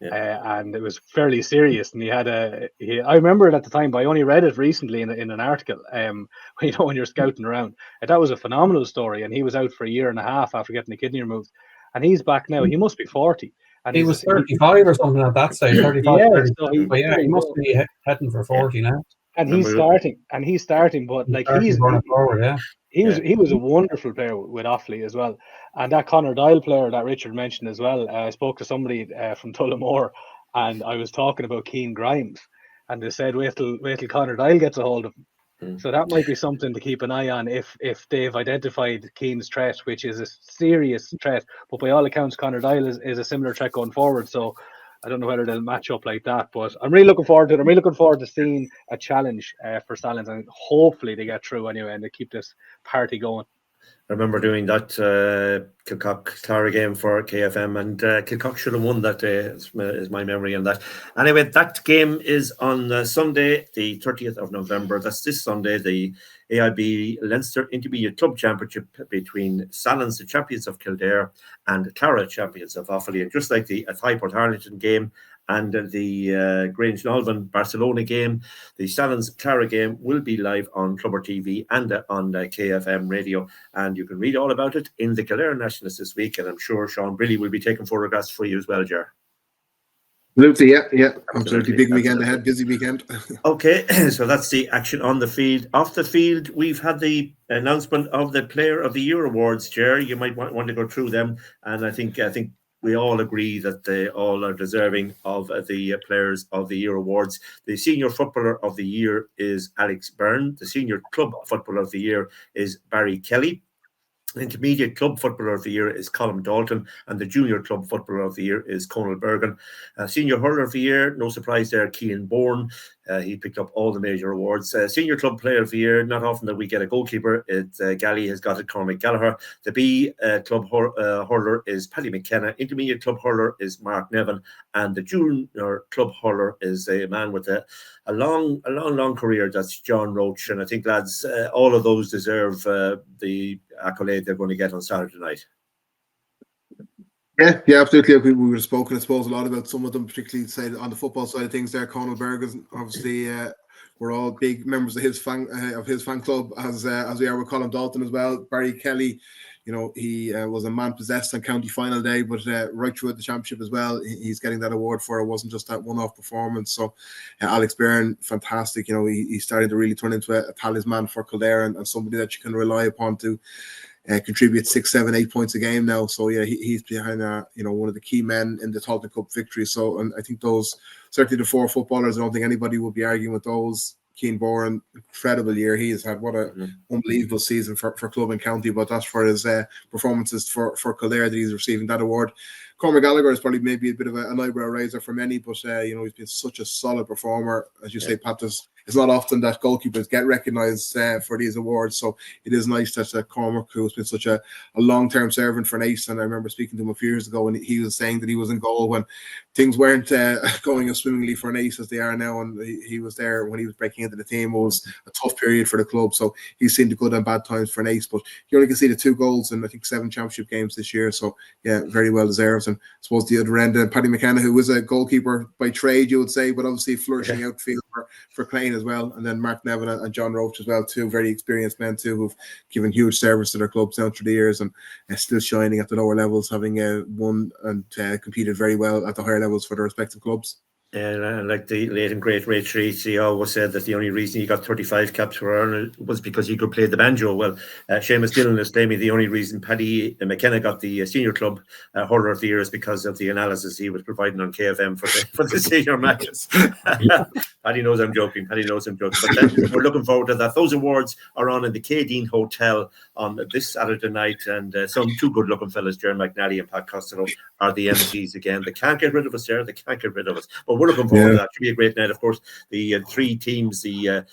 And it was fairly serious, and I remember it at the time, but I only read it recently in an article. When you're scouting around, and that was a phenomenal story. And he was out for a year and a half after getting the kidney removed, and he's back now. He must be 40, and he was 35 or something at that stage. 35, yeah, 30. so He must be heading for 40 now. And he's starting, but like he's running forward, yeah. He was a wonderful player with Offaly as well. And that Conor Doyle player that Richard mentioned as well, I spoke to somebody from Tullamore, and I was talking about Keane Grimes, and they said wait till Conor Doyle gets a hold of him. So that might be something to keep an eye on if they've identified Keane's threat, which is a serious threat. But by all accounts, Conor Doyle is a similar threat going forward. So I don't know whether they'll match up like that, but I'm really looking forward to it. I'm really looking forward to seeing a challenge for Stallions, and hopefully they get through anyway and they keep this party going. I remember doing that Kilcock-Clara game for KFM, and Kilcock should have won that day, is my memory on that. Anyway, that game is on Sunday, the 30th of November. That's this Sunday, the AIB Leinster Intermediate Club Championship between Stallions, the champions of Kildare, and Clara, champions of Offaly. And just like the Thighport Harlington game and the Grange Nolvan Barcelona game, the Stallions Clara game will be live on Clubber TV and on KFM radio. And you can read all about it in the Kildare Nationalist this week. And I'm sure Sean Brilly will be taking photographs for you as well, Ger. Absolutely, yeah. Absolutely. Big weekend ahead, busy weekend. Okay, so that's the action on the field. Off the field, we've had the announcement of the Player of the Year awards, Ger. You might want to go through them. And I think we all agree that they all are deserving of the Players of the Year awards. The Senior Footballer of the Year is Alex Byrne. The Senior Club Footballer of the Year is Barry Kelly. The Intermediate Club Footballer of the Year is Colm Dalton, and the Junior Club Footballer of the Year is Conal Bergen. Senior Hurler of the Year, no surprise there, Cian Bourne. He picked up all the major awards. Senior Club Player of the Year, not often that we get a goalkeeper. Gally has got it, Cormac Gallagher. The B Club Hurler is Paddy McKenna. Intermediate Club Hurler is Mark Nevin. And the Junior Club Hurler is a man with a long career. That's John Roach. And I think, lads, all of those deserve the accolade they're going to get on Saturday night. Yeah, absolutely. We would have spoken, I suppose, a lot about some of them, particularly say on the football side of things. There, Conal Bergen, obviously, we're all big members of his fan club, as we are with Colm Dalton as well. Barry Kelly, he was a man possessed on county final day, but right throughout the championship as well, he's getting that award for it. Wasn't just that one-off performance. So Alex Byrne, fantastic. He started to really turn into a talisman for Kildare and somebody that you can rely upon to contribute 6, 7, 8 points a game now. So yeah, he's behind one of the key men in the Tolton Cup victory. So, and I think those, certainly the 4 footballers, I don't think anybody will be arguing with those. Cian Bourne, incredible year. He has had what an unbelievable season for club and county, but that's for his performances for Kildare that he's receiving that award. Cormac Gallagher is probably maybe a bit of an eyebrow raiser for many, but he's been such a solid performer. As you say, Pat, it's not often that goalkeepers get recognised for these awards, so it is nice that Cormac, who's been such a long-term servant for Naas, and I remember speaking to him a few years ago, and he was saying that he was in goal when things weren't going as swimmingly for Naas as they are now, and he was there when he was breaking into the team. It was a tough period for the club, so he's seen the good and bad times for Naas, but you only can see the 2 goals in I think 7 championship games this year, so yeah, very well deserved. And I suppose the other end, Paddy McKenna, who was a goalkeeper by trade, you would say, but obviously flourishing outfield for Clane as well, and then Mark Nevin and John Roach as well, 2 very experienced men too, who've given huge service to their clubs down through the years and still shining at the lower levels, having won and competed very well at the higher levels for their respective clubs. And like the late and great Ray Treece, he always said that the only reason he got 35 caps for Ireland was because he could play the banjo. Well, Seamus Dillon is claiming the only reason Paddy McKenna got the senior club hurler of the year is because of the analysis he was providing on KFM for the senior matches. Paddy knows I'm joking. But we're looking forward to that. Those awards are on in the Dean Hotel on this Saturday night, and some 2 good-looking fellas, Ger McNally and Pat Costello, are the MCs again. They can't get rid of us there. They can't get rid of us. But we're looking forward to that. It should be a great night. Of course, the 3 teams, the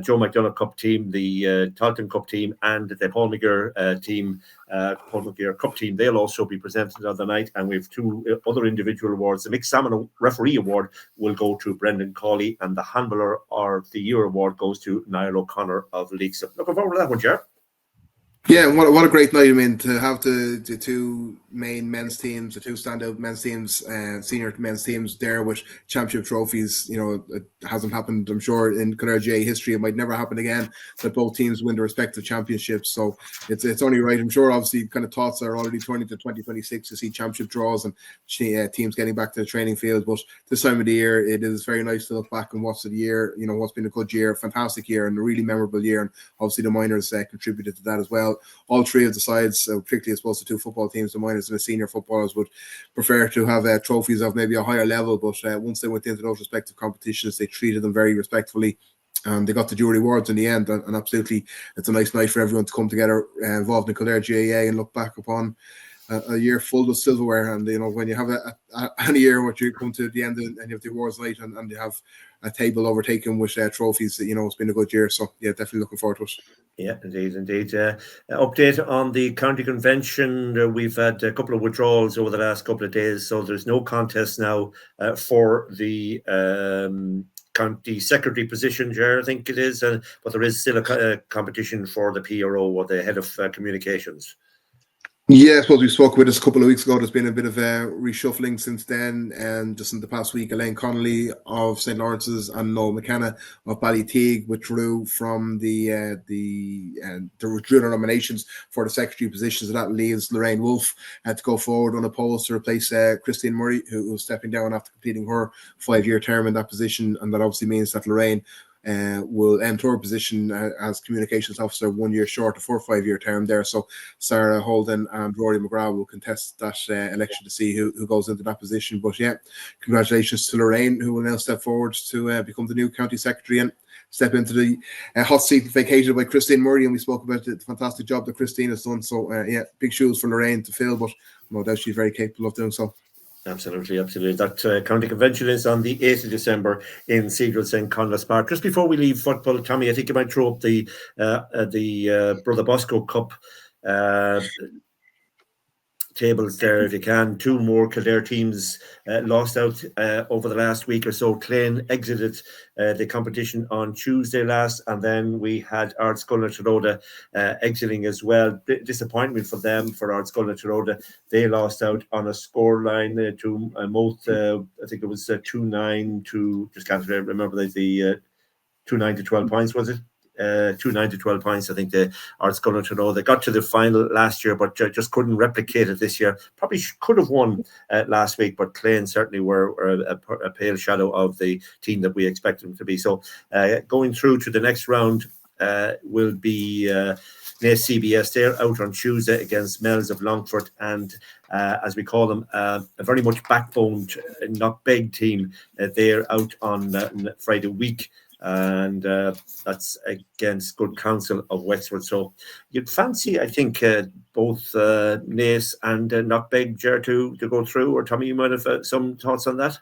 Joe McDonagh Cup team, the Tolton Cup team, and the Paul McGear team, Paul McGear Cup team, they'll also be presented on the night. And we have 2 other individual awards. The Mixed Salmon Referee Award will go to Brendan Cawley, and the Handballer of the Year Award goes to Niall O'Connor of Leakson. Looking forward to that one, Ger. Yeah, and what a great night. I mean, to have the two main men's teams, the two standout men's teams, senior men's teams there with championship trophies. It hasn't happened, I'm sure, in Kildare GAA history. It might never happen again that both teams win their respective championships. So it's only right. I'm sure, obviously, kind of thoughts are already turning to 2026 to see championship draws and teams getting back to the training field. But this time of the year, it is very nice to look back and watch the year, what's been a good year, fantastic year, and a really memorable year. And obviously, the minors contributed to that as well. All three of the sides, particularly I suppose the two football teams, the minors and the senior footballers, would prefer to have trophies of maybe a higher level. But once they went into those respective competitions, they treated them very respectfully. And they got the due rewards in the end. And absolutely, it's a nice night for everyone to come together involved in Kildare GAA and look back upon a year full of silverware. And when you have a year where you come to the end and you have the awards night and you have a table overtaken with trophies, it's been a good year. So yeah, definitely looking forward to it. Yeah, indeed. Update on the county convention. We've had a couple of withdrawals over the last couple of days, so there's no contest now for the county secretary position, Ger, I think it is, but there is still a competition for the PRO or the head of communications. Yeah, I suppose we spoke with us a couple of weeks ago. There's been a bit of a reshuffling since then, and just in the past week, Elaine Connolly of St. Lawrence's and Noel McKenna of Ballyteague withdrew from the withdrew their nominations for the secretary positions. So that leaves Lorraine Wolfe to go forward unopposed to replace Christine Murray, who was stepping down after completing her 5-year term in that position, and that obviously means that Lorraine will end her position as communications officer 1 year short of her 5-year term there. So Sarah Holden and Rory McGrath will contest that election to see who goes into that position. But yeah, congratulations to Lorraine, who will now step forward to become the new county secretary and step into the hot seat vacated by Christine Murray. And we spoke about the fantastic job that Christine has done. So yeah, big shoes for Lorraine to fill, but no doubt she's very capable of doing so. Absolutely. That county convention is on the 8th of December in Cedral St. Conlas Park. Just before we leave football, Tommy, I think you might throw up the Brother Bosco Cup tables there if you can. Two more Kildare teams lost out over the last week or so. Clane exited the competition on Tuesday last, and then we had Ardscull and Tyrone exiting as well. Disappointment for them, for Ardscull and Tyrone. They lost out on a scoreline to most, I think it was 2-9 to, just can't remember the 2-9 to 12 points, was it? 2-9 to 12 points. I think the Ardscull and Tyrone, they got to the final last year, but just couldn't replicate it this year. Probably could have won last week, but Clane certainly were a pale shadow of the team that we expected them to be. So going through to the next round will be Naas CBS. They're out on Tuesday against Mells of Longford, and as we call them, a very much backboned, not big team. They're out on Friday week. And that's against Good Counsel of Wexford. So you'd fancy, I think, both Naas and Knockbeg, Ger, to go through. Or Tommy, you might have some thoughts on that?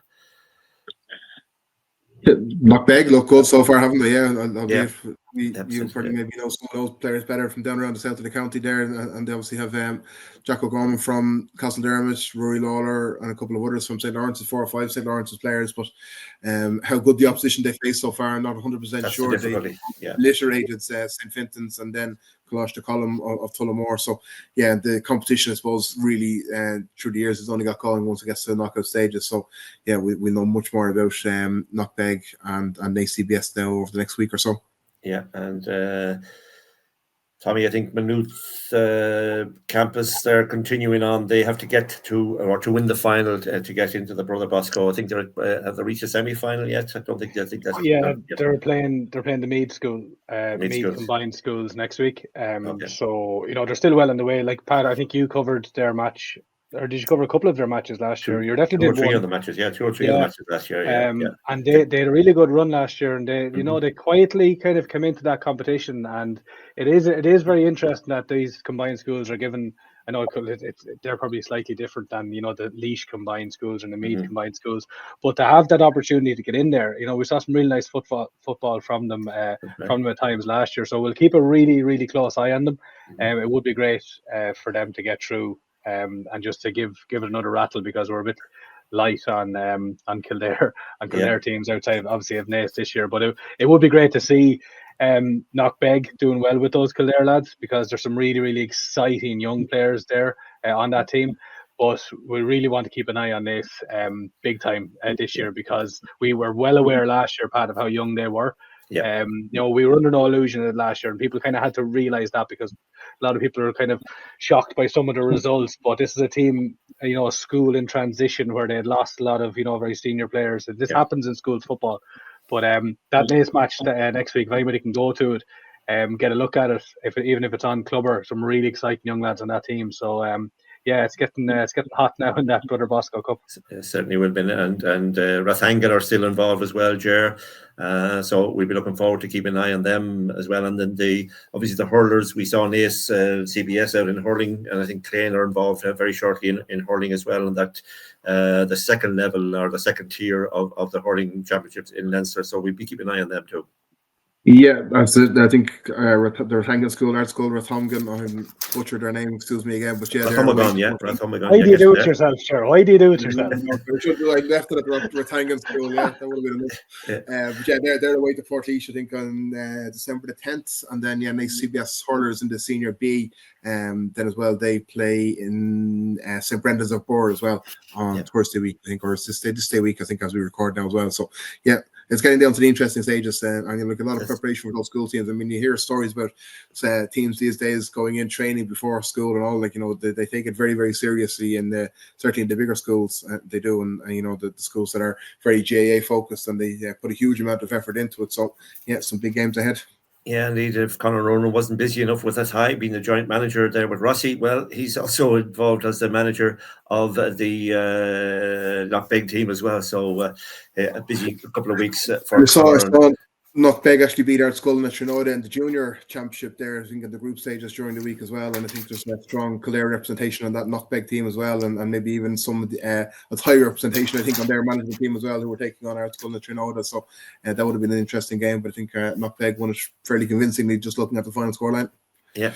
Knockbeg look good so far, haven't they? Yeah. You probably maybe know some of those players better from down around the south of the county there, and they obviously have Jack O'Gorman from Castledermot, Rory Lawler, and a couple of others from St. Lawrence's, 4 or 5 St. Lawrence's players. But how good the opposition they face so far, I'm not 100% sure. They obliterated St. Fintan's and then Coláiste de Colum of Tullamore. So yeah, the competition, I suppose, really through the years has only got going once it gets to the knockout stages. So yeah, we'll know much more about Knockbeg and Naas CBS now over the next week or so. Yeah, and Tommy, I think Maynooth campus, they're continuing on. They have to get to win the final to get into the Brother Bosco. I think have they reached a semi-final yet? I think that's. Yeah, they're playing the Meath school, Meath combined schools next week. So they're still well on the way. Like Pat, I think you covered their match. Or did you cover a couple of their matches last year? You definitely did 2 or 3 of the matches, 2 or 3 of the matches last year. And they had a really good run last year, and they they quietly kind of came into that competition, and it is very interesting that these combined schools are given. I know they're probably slightly different than the Laois combined schools and the Meath combined schools, but to have that opportunity to get in there, we saw some really nice football from them at times last year. So we'll keep a really, really close eye on them. It would be great for them to get through. And just to give it another rattle, because we're a bit light on Kildare teams outside of obviously of Naas this year, but it would be great to see Knockbeg doing well with those Kildare lads, because there's some really, really exciting young players there on that team. But we really want to keep an eye on this big time this year, because we were well aware last year, Pat, of how young they were. Yeah. We were under no illusion of it last year, and people kind of had to realise that, because a lot of people are kind of shocked by some of the results. But this is a team, a school in transition, where they had lost a lot of, very senior players. And this happens in school football. But that Naas match next week, if anybody can go to it, get a look at it, even if it's on Clubber, some really exciting young lads on that team. So it's getting hot now in that Brother Bosco Cup. Certainly will be, and Rathangan are still involved as well, Ger. So we'll be looking forward to keeping an eye on them as well. And then obviously the hurlers, we saw Naas CBS out in hurling, and I think Clane are involved very shortly in hurling as well, and that the second level or the second tier of the hurling championships in Leinster. So we'll be keeping an eye on them too. Yeah, that's it. I think the Rathangan School, Art School, Rathangan, I butchered their name, excuse me again, but yeah, Rathangan. Why do you do it yourself, sure? Why do you do it yourself? I should have left it at Rathangan School, that would have been enough. But yeah, they're away to Portlaoise, I think, on December the 10th, and then Naas CBS hurlers in the Senior B. Then as well, they play in St. Brendan's of Bohr as well on Thursday week, I think, or this day week, I think, as we record now as well. So yeah, it's getting down to the interesting stages, and a lot of preparation for those school teams. I mean, you hear stories about teams these days going in training before school and all. They take it very, very seriously, and certainly in the bigger schools they do, and the schools that are very GAA focused, and they put a huge amount of effort into it. So yeah, some big games ahead. Yeah, indeed. If Conor Ronan wasn't busy enough with that high, being the joint manager there with Rossi, well, he's also involved as the manager of the Knockbeg team as well. So a busy couple of weeks for Conor. Knockbeg actually beat Art School Nationalist in the junior championship there, I think, in the group stages during the week as well. And I think there's a strong Kildare representation on that Knockbeg team as well, and maybe even some of the high representation, I think, on their management team as well, who were taking on Art School Nationalist. So that would have been an interesting game, but I think Knockbeg won it fairly convincingly, just looking at the final scoreline. Yeah.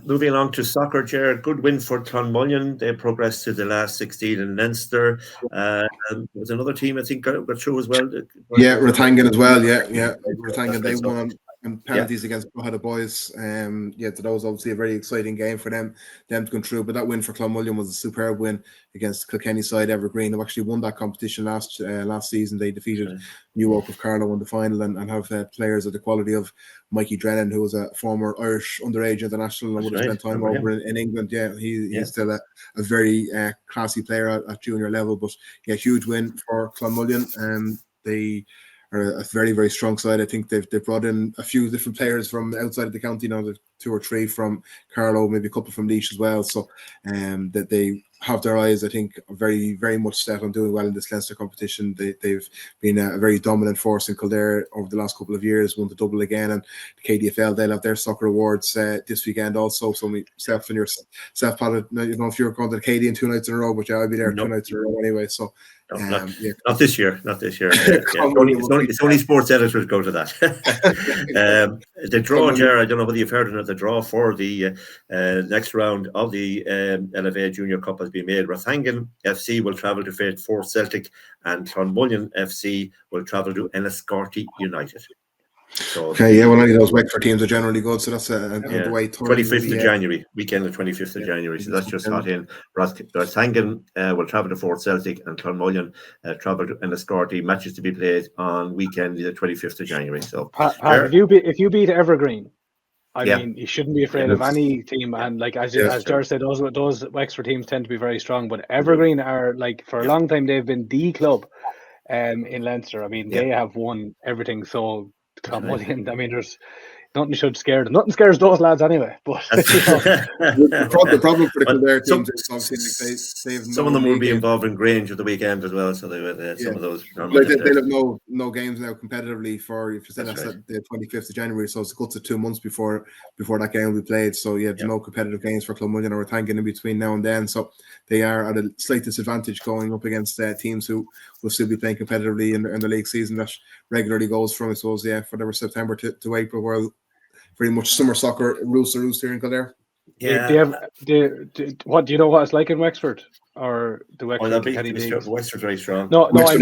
Moving along to soccer, Ger, good win for Clonmullion. They progressed to the last 16 in Leinster. There was another team, I think, got through as well. Yeah, Rathangan as well. Yeah. Rathangan, they won on penalties against Drogheda Boys. So that was obviously a very exciting game for them to come through. But that win for Clonmullion was a superb win against Kilkenny side Evergreen, who actually won that competition last season. They defeated New Oak of Carlow in the final, and have players of the quality of Mikey Drennan, who was a former Irish underage international and would have spent time over in England. Yeah, he's still a very classy player at junior level. But yeah, huge win for Clonmullion. They are a very, very strong side. I think they've brought in a few different players from outside of the county now, 2 or 3 from Carlow, maybe a couple from Laois as well. So that they have their eyes, I think, very, very much set on doing well in this Leinster competition. They've been a very dominant force in Kildare over the last couple of years, won the double again, and the KDFL, they'll have their soccer awards this weekend also. So myself and yourself, Pat, I don't know if you're going to the KD in 2 nights in a row, but yeah, I'll be there 2 nights in a row anyway. So not this year. It's only sports editors go to that. The draw, Ger, I don't know whether you've heard of the draw for the next round of the LFA Junior Cup has been made. Rathangan FC will travel to face Fort Celtic, and Clonmullion FC will travel to Enniscorthy United. So any of those Wexford teams are generally good, so that's underway. 25th of January, weekend of 25th of January, so that's just hot in. Rathangan will travel to Fort Celtic, and Clonmullion travel to Enniscorthy. Matches to be played on weekend, the 25th of January. So Pat, if you beat Evergreen, I mean, you shouldn't be afraid of any team. And as Ger said, those Wexford teams tend to be very strong, but Evergreen are, for a long time, they've been the club in Leinster. I mean, they have won everything. So Clonmullion, I mean, there's nothing should scare them. Nothing scares those lads anyway. But the problem for the Kildare teams is obviously some of them will be involved in Grange at the weekend as well. So they would some of those. They'll have no games now competitively for, if you said that's the 25th of January. So it's got to 2 months before that game will be played. So there's no competitive games for Clonmullion or Rathangan in between now and then. So they are at a slight disadvantage going up against teams who will still be playing competitively in the league season that regularly goes from, I suppose, whatever, September to April, where pretty much summer soccer rules the roost here in Kildare. What do you know what it's like in Wexford, or the Wexford? Wexford's very strong. No, I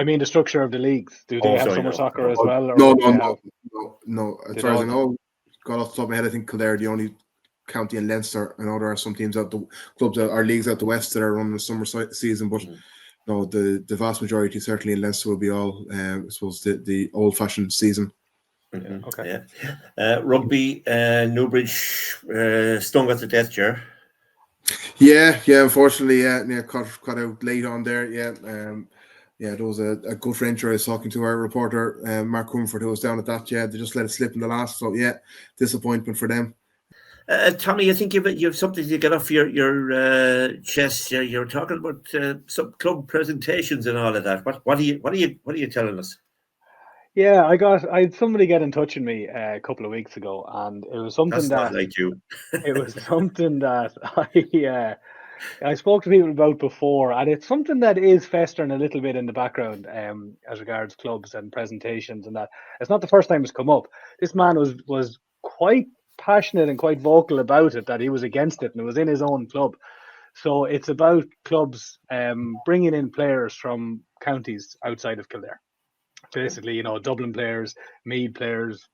mean the structure of the leagues. Do they have summer soccer as well? No. No, as They far as I don't. know, got off the top of my head, I think Kildare the only county in Leinster. I know there are some teams out the clubs or leagues out the west that are running the summer season, but no, the vast majority certainly in Leinster will be all I suppose the old fashioned season. Okay. Rugby, Newbridge stung at the death, Ger. Yeah, unfortunately, caught out late on there. There was a good friend I was talking to, our reporter, Mark Comerford, who was down at that. Yeah, they just let it slip in the last. So, disappointment for them. Tommy, I think you've something to get off your chest. You're talking about some club presentations and all of that. What are you telling us? Yeah, I had somebody get in touch with me a couple of weeks ago, and it was something That's not like you. It was something that I spoke to people about before, and it's something that is festering a little bit in the background as regards clubs and presentations, and that it's not the first time it's come up. This man was quite passionate and quite vocal about it, that he was against it, and it was in his own club. So it's about clubs bringing in players from counties outside of Kildare. Basically, Dublin players, Meath players,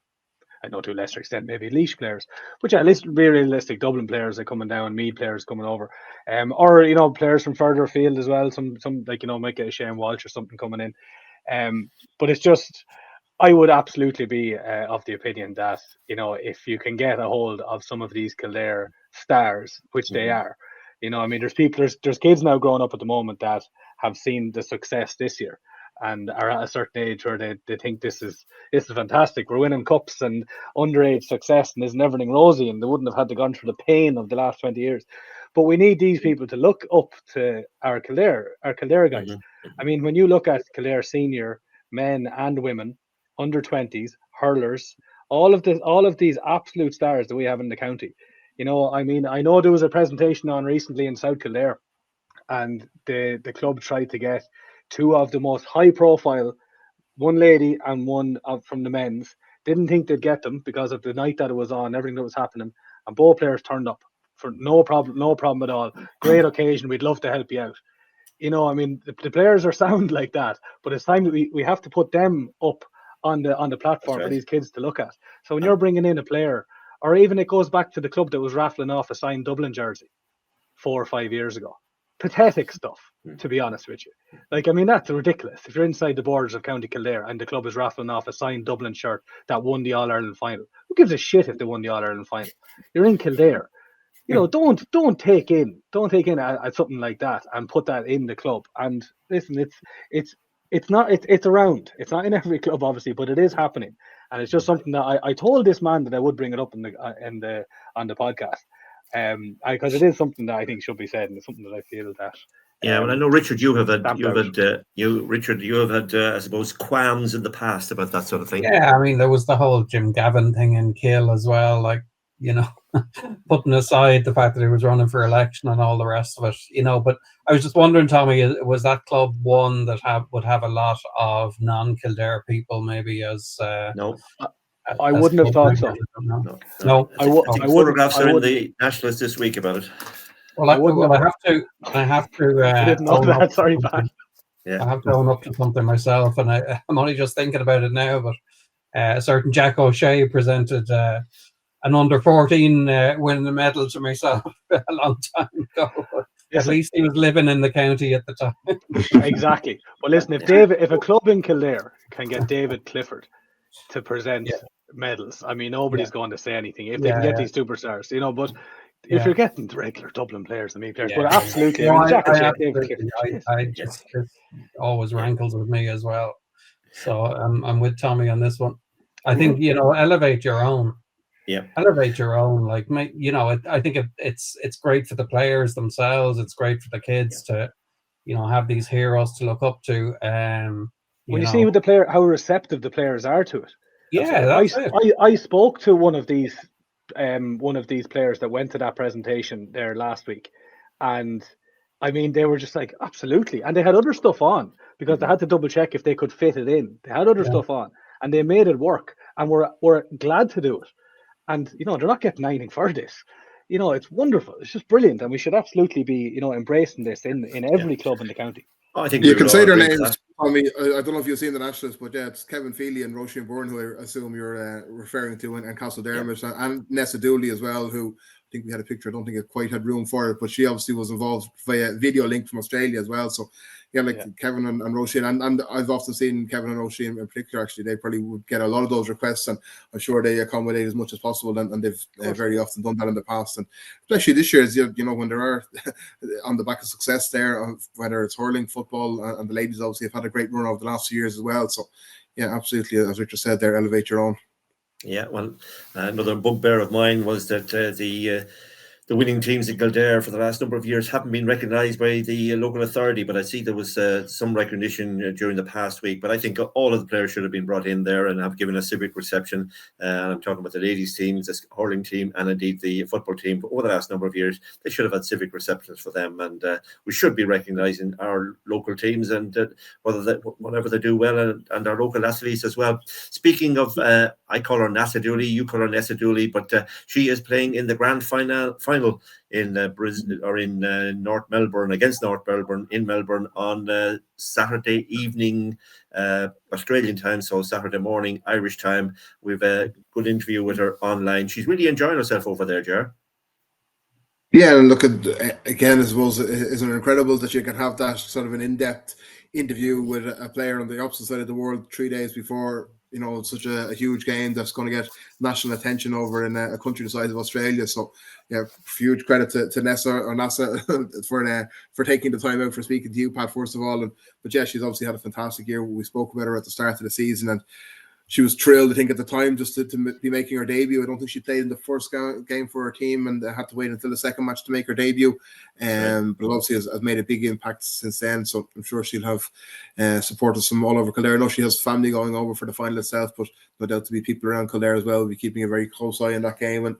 I know to a lesser extent maybe Laois players, but yeah, let's be realistic. Dublin players are coming down, Meath players coming over, or players from further afield as well. Some like might get a Shane Walsh or something coming in. But it's just, I would absolutely be of the opinion that if you can get a hold of some of these Kildare stars, which they are, there's kids now growing up at the moment that have seen the success this year and are at a certain age where they think this is fantastic. We're winning cups and underage success, and isn't everything rosy, and they wouldn't have had to gone through the pain of the last 20 years. But we need these people to look up to our Kildare guys. I mean, when you look at Kildare senior men and women, under 20s, hurlers, all of these absolute stars that we have in the county. I know there was a presentation on recently in South Kildare, and the club tried to get two of the most high profile, one lady and one from the men's. Didn't think they'd get them because of the night that it was on, everything that was happening, and both players turned up for no problem at all. Great occasion, we'd love to help you out. The players are sound like that, but it's time that we have to put them up on the platform for these kids to look at. So when you're bringing in a player, or even it goes back to the club that was raffling off a signed Dublin jersey 4 or 5 years ago. Pathetic stuff, to be honest with you. That's ridiculous. If you're inside the borders of County Kildare and the club is raffling off a signed Dublin shirt that won the All-Ireland final, who gives a shit if they won the All-Ireland final? You're in Kildare. Don't take in something like that and put that in the club. And listen, it's around. It's not in every club, obviously, but it is happening. And it's just something that I told this man that I would bring it up on the podcast. Because it is something that I think should be said, and it's something that I feel that. Well, I know, Richard, you have had, I suppose, qualms in the past about that sort of thing. Yeah, there was the whole Jim Gavin thing in Kill as well, putting aside the fact that he was running for election and all the rest of it, But I was just wondering, Tommy, was that club one that would have a lot of non-Kildare people, maybe as no. I wouldn't have thought so. No. I think photographs are in the Nationalist this week about it. Well, I have to. I didn't know that. Sorry, Pat. I have to own up to something myself, and I'm only just thinking about it now. But a certain Jack O'Shea presented an under-14 winning a medal to myself a long time ago. At least he was living in the county at the time. Exactly. Well, listen, if a club in Kildare can get David Clifford to present medals, nobody's going to say anything if they can get these superstars, but if you're getting the regular Dublin players and Meath players, but absolutely, it always rankles with me as well. So I'm with Tommy on this one. I think elevate your own. Yeah, elevate your own. I think it's great for the players themselves. It's great for the kids to, have these heroes to look up to. When you see with the player how receptive the players are to it. That's it. I spoke to one of these players that went to that presentation there last week, and they were just like, absolutely, and they had other stuff on because they had to double check if they could fit it in. They had other stuff on, and they made it work, and we're glad to do it. And they're not getting anything for this. It's wonderful. It's just brilliant, and we should absolutely be embracing this in every club in the county. I think you can say their names. Tommy, I don't know if you've seen the Nationalists, but yeah, it's Kevin Feely and Roisin Byrne, who I assume you're referring to, and Castle Dermot, and Nessa Dooley as well, who I think we had a picture. I don't think it quite had room for it, but she obviously was involved via video link from Australia as well. So yeah, Kevin and Roisin, and I've often seen Kevin and Roisin in particular. Actually, they probably would get a lot of those requests, and I'm sure they accommodate as much as possible, and they've very often done that in the past, and especially this year, when there are on the back of success there, whether it's hurling, football, and the ladies obviously have had a great run over the last few years as well. So yeah, absolutely, as Richard said there, elevate your own. Yeah, well, another bugbear of mine was that the winning teams in Kildare for the last number of years haven't been recognised by the local authority, but I see there was some recognition during the past week. But I think all of the players should have been brought in there and have given a civic reception. And I'm talking about the ladies' teams, the hurling team, and indeed the football team. Over the last number of years, they should have had civic receptions for them, and we should be recognising our local teams and whatever they do well, and our local athletes as well. Speaking of, I call her Nessa Dooley, you call her Nessa Dooley, but she is playing in the grand final in Brisbane or in North Melbourne, against North Melbourne in Melbourne on Saturday evening Australian time, so Saturday morning Irish time. We've a good interview with her online. She's really enjoying herself over there, Ger. Yeah, and look at again, I suppose, isn't it incredible that you can have that sort of an in-depth interview with a player on the opposite side of the world 3 days before, such a huge game that's going to get national attention over in a country the size of Australia. So yeah, huge credit to Nessa for taking the time out for speaking to you, Pat, first of all. But yeah, she's obviously had a fantastic year. We spoke about her at the start of the season, and she was thrilled, I think, at the time just to be making her debut. I don't think she played in the first game for her team and had to wait until the second match to make her debut. But obviously has made a big impact since then. So I'm sure she'll have supporters from all over Kildare. I know she has family going over for the final itself, but no doubt to be people around Kildare as well will be keeping a very close eye on that game. And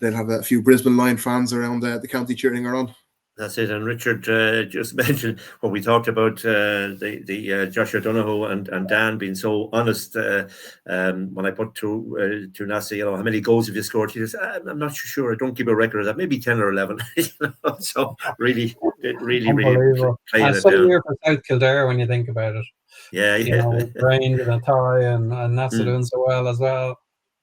they'll have a few Brisbane Lion fans around the county cheering her on. That's it. And Richard just mentioned what we talked about, the Joshua Donoghue and Dan being so honest. When I put to Nasa, how many goals have you scored? He says, I'm not sure. I don't keep a record of that. Maybe 10 or 11. So really playing it down. Year for South Kildare when you think about it. Yeah. With Grange and Atari and Nasa doing so well as well.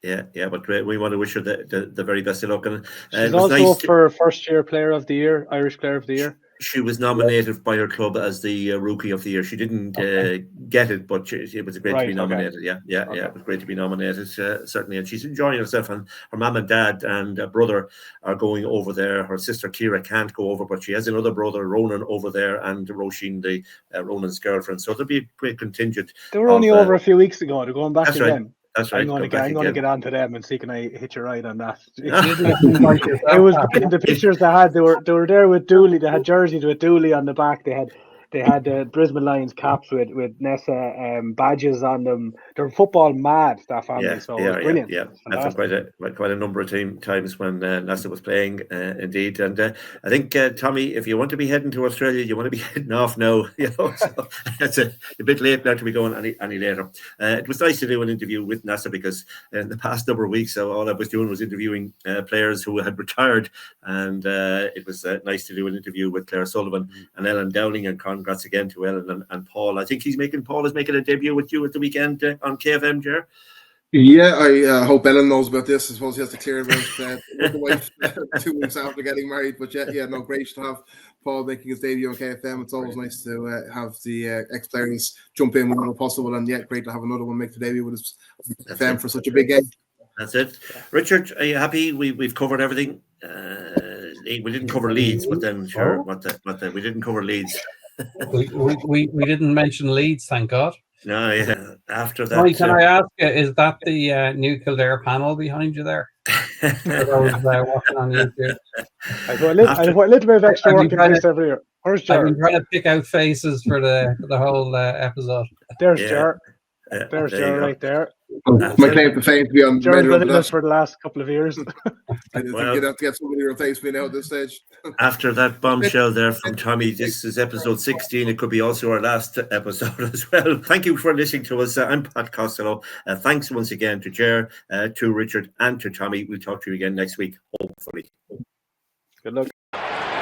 Yeah, but we want to wish her the very best of luck. And she's also up for first year player of the year, Irish player of the year. She was nominated by her club as the rookie of the year. She didn't get it, but it was great to be nominated. Okay. Yeah, it was great to be nominated, certainly. And she's enjoying herself. And her mum and dad and brother are going over there. Her sister Kira can't go over, but she has another brother, Ronan, over there, and Roisin, Ronan's girlfriend. So there'll be a great contingent. They were only over a few weeks ago. They're going back again. Right. That's right. I'm going to get on to them and see can I hit your right on that. It was the pictures they had. They were there with Dooley. They had jerseys with Dooley on the back. They had Brisbane Lions caps with Nessa badges on them. They're football mad, that family. So it was brilliant. Yeah. That's quite a number of times when Nessa was playing, indeed. And I think Tommy, if you want to be heading to Australia, you want to be heading off now. So it's a bit late now to be going any later. It was nice to do an interview with Nessa because in the past number of weeks, all I was doing was interviewing players who had retired, and it was nice to do an interview with Claire Sullivan and Ellen Dowling, and congrats again to Ellen and Paul. I think Paul is making a debut with you at the weekend on KFM, Ger. Yeah, I hope Ellen knows about this. I suppose he has to clear about with the wife 2 weeks after getting married. But great to have Paul making his debut on KFM. It's always nice to have the ex-players jump in whenever possible, and great to have another one make the debut with us FM for such a big game. That's it. Richard, are you happy? We've covered everything. We didn't cover Leeds, but then sure, we didn't cover Leeds. we didn't mention Leeds, thank God. No, yeah. After that, Mike, can I ask you, is that the new Kildare panel behind you there? I was watching on YouTube. I put a little bit of extra work in this every year. Where's Ger? I've been trying to pick out faces for the whole episode. There's Ger. There's Ger right there. My claim to fame to be on Ger's been in this for the last couple of years. I think you'd have to get somebody to replace me now at this stage. After that bombshell there from Tommy, this is episode 16. It could be also our last episode as well. Thank you for listening to us. I'm Pat Costello. Thanks once again to Ger, to Richard, and to Tommy. We'll talk to you again next week, hopefully. Good luck.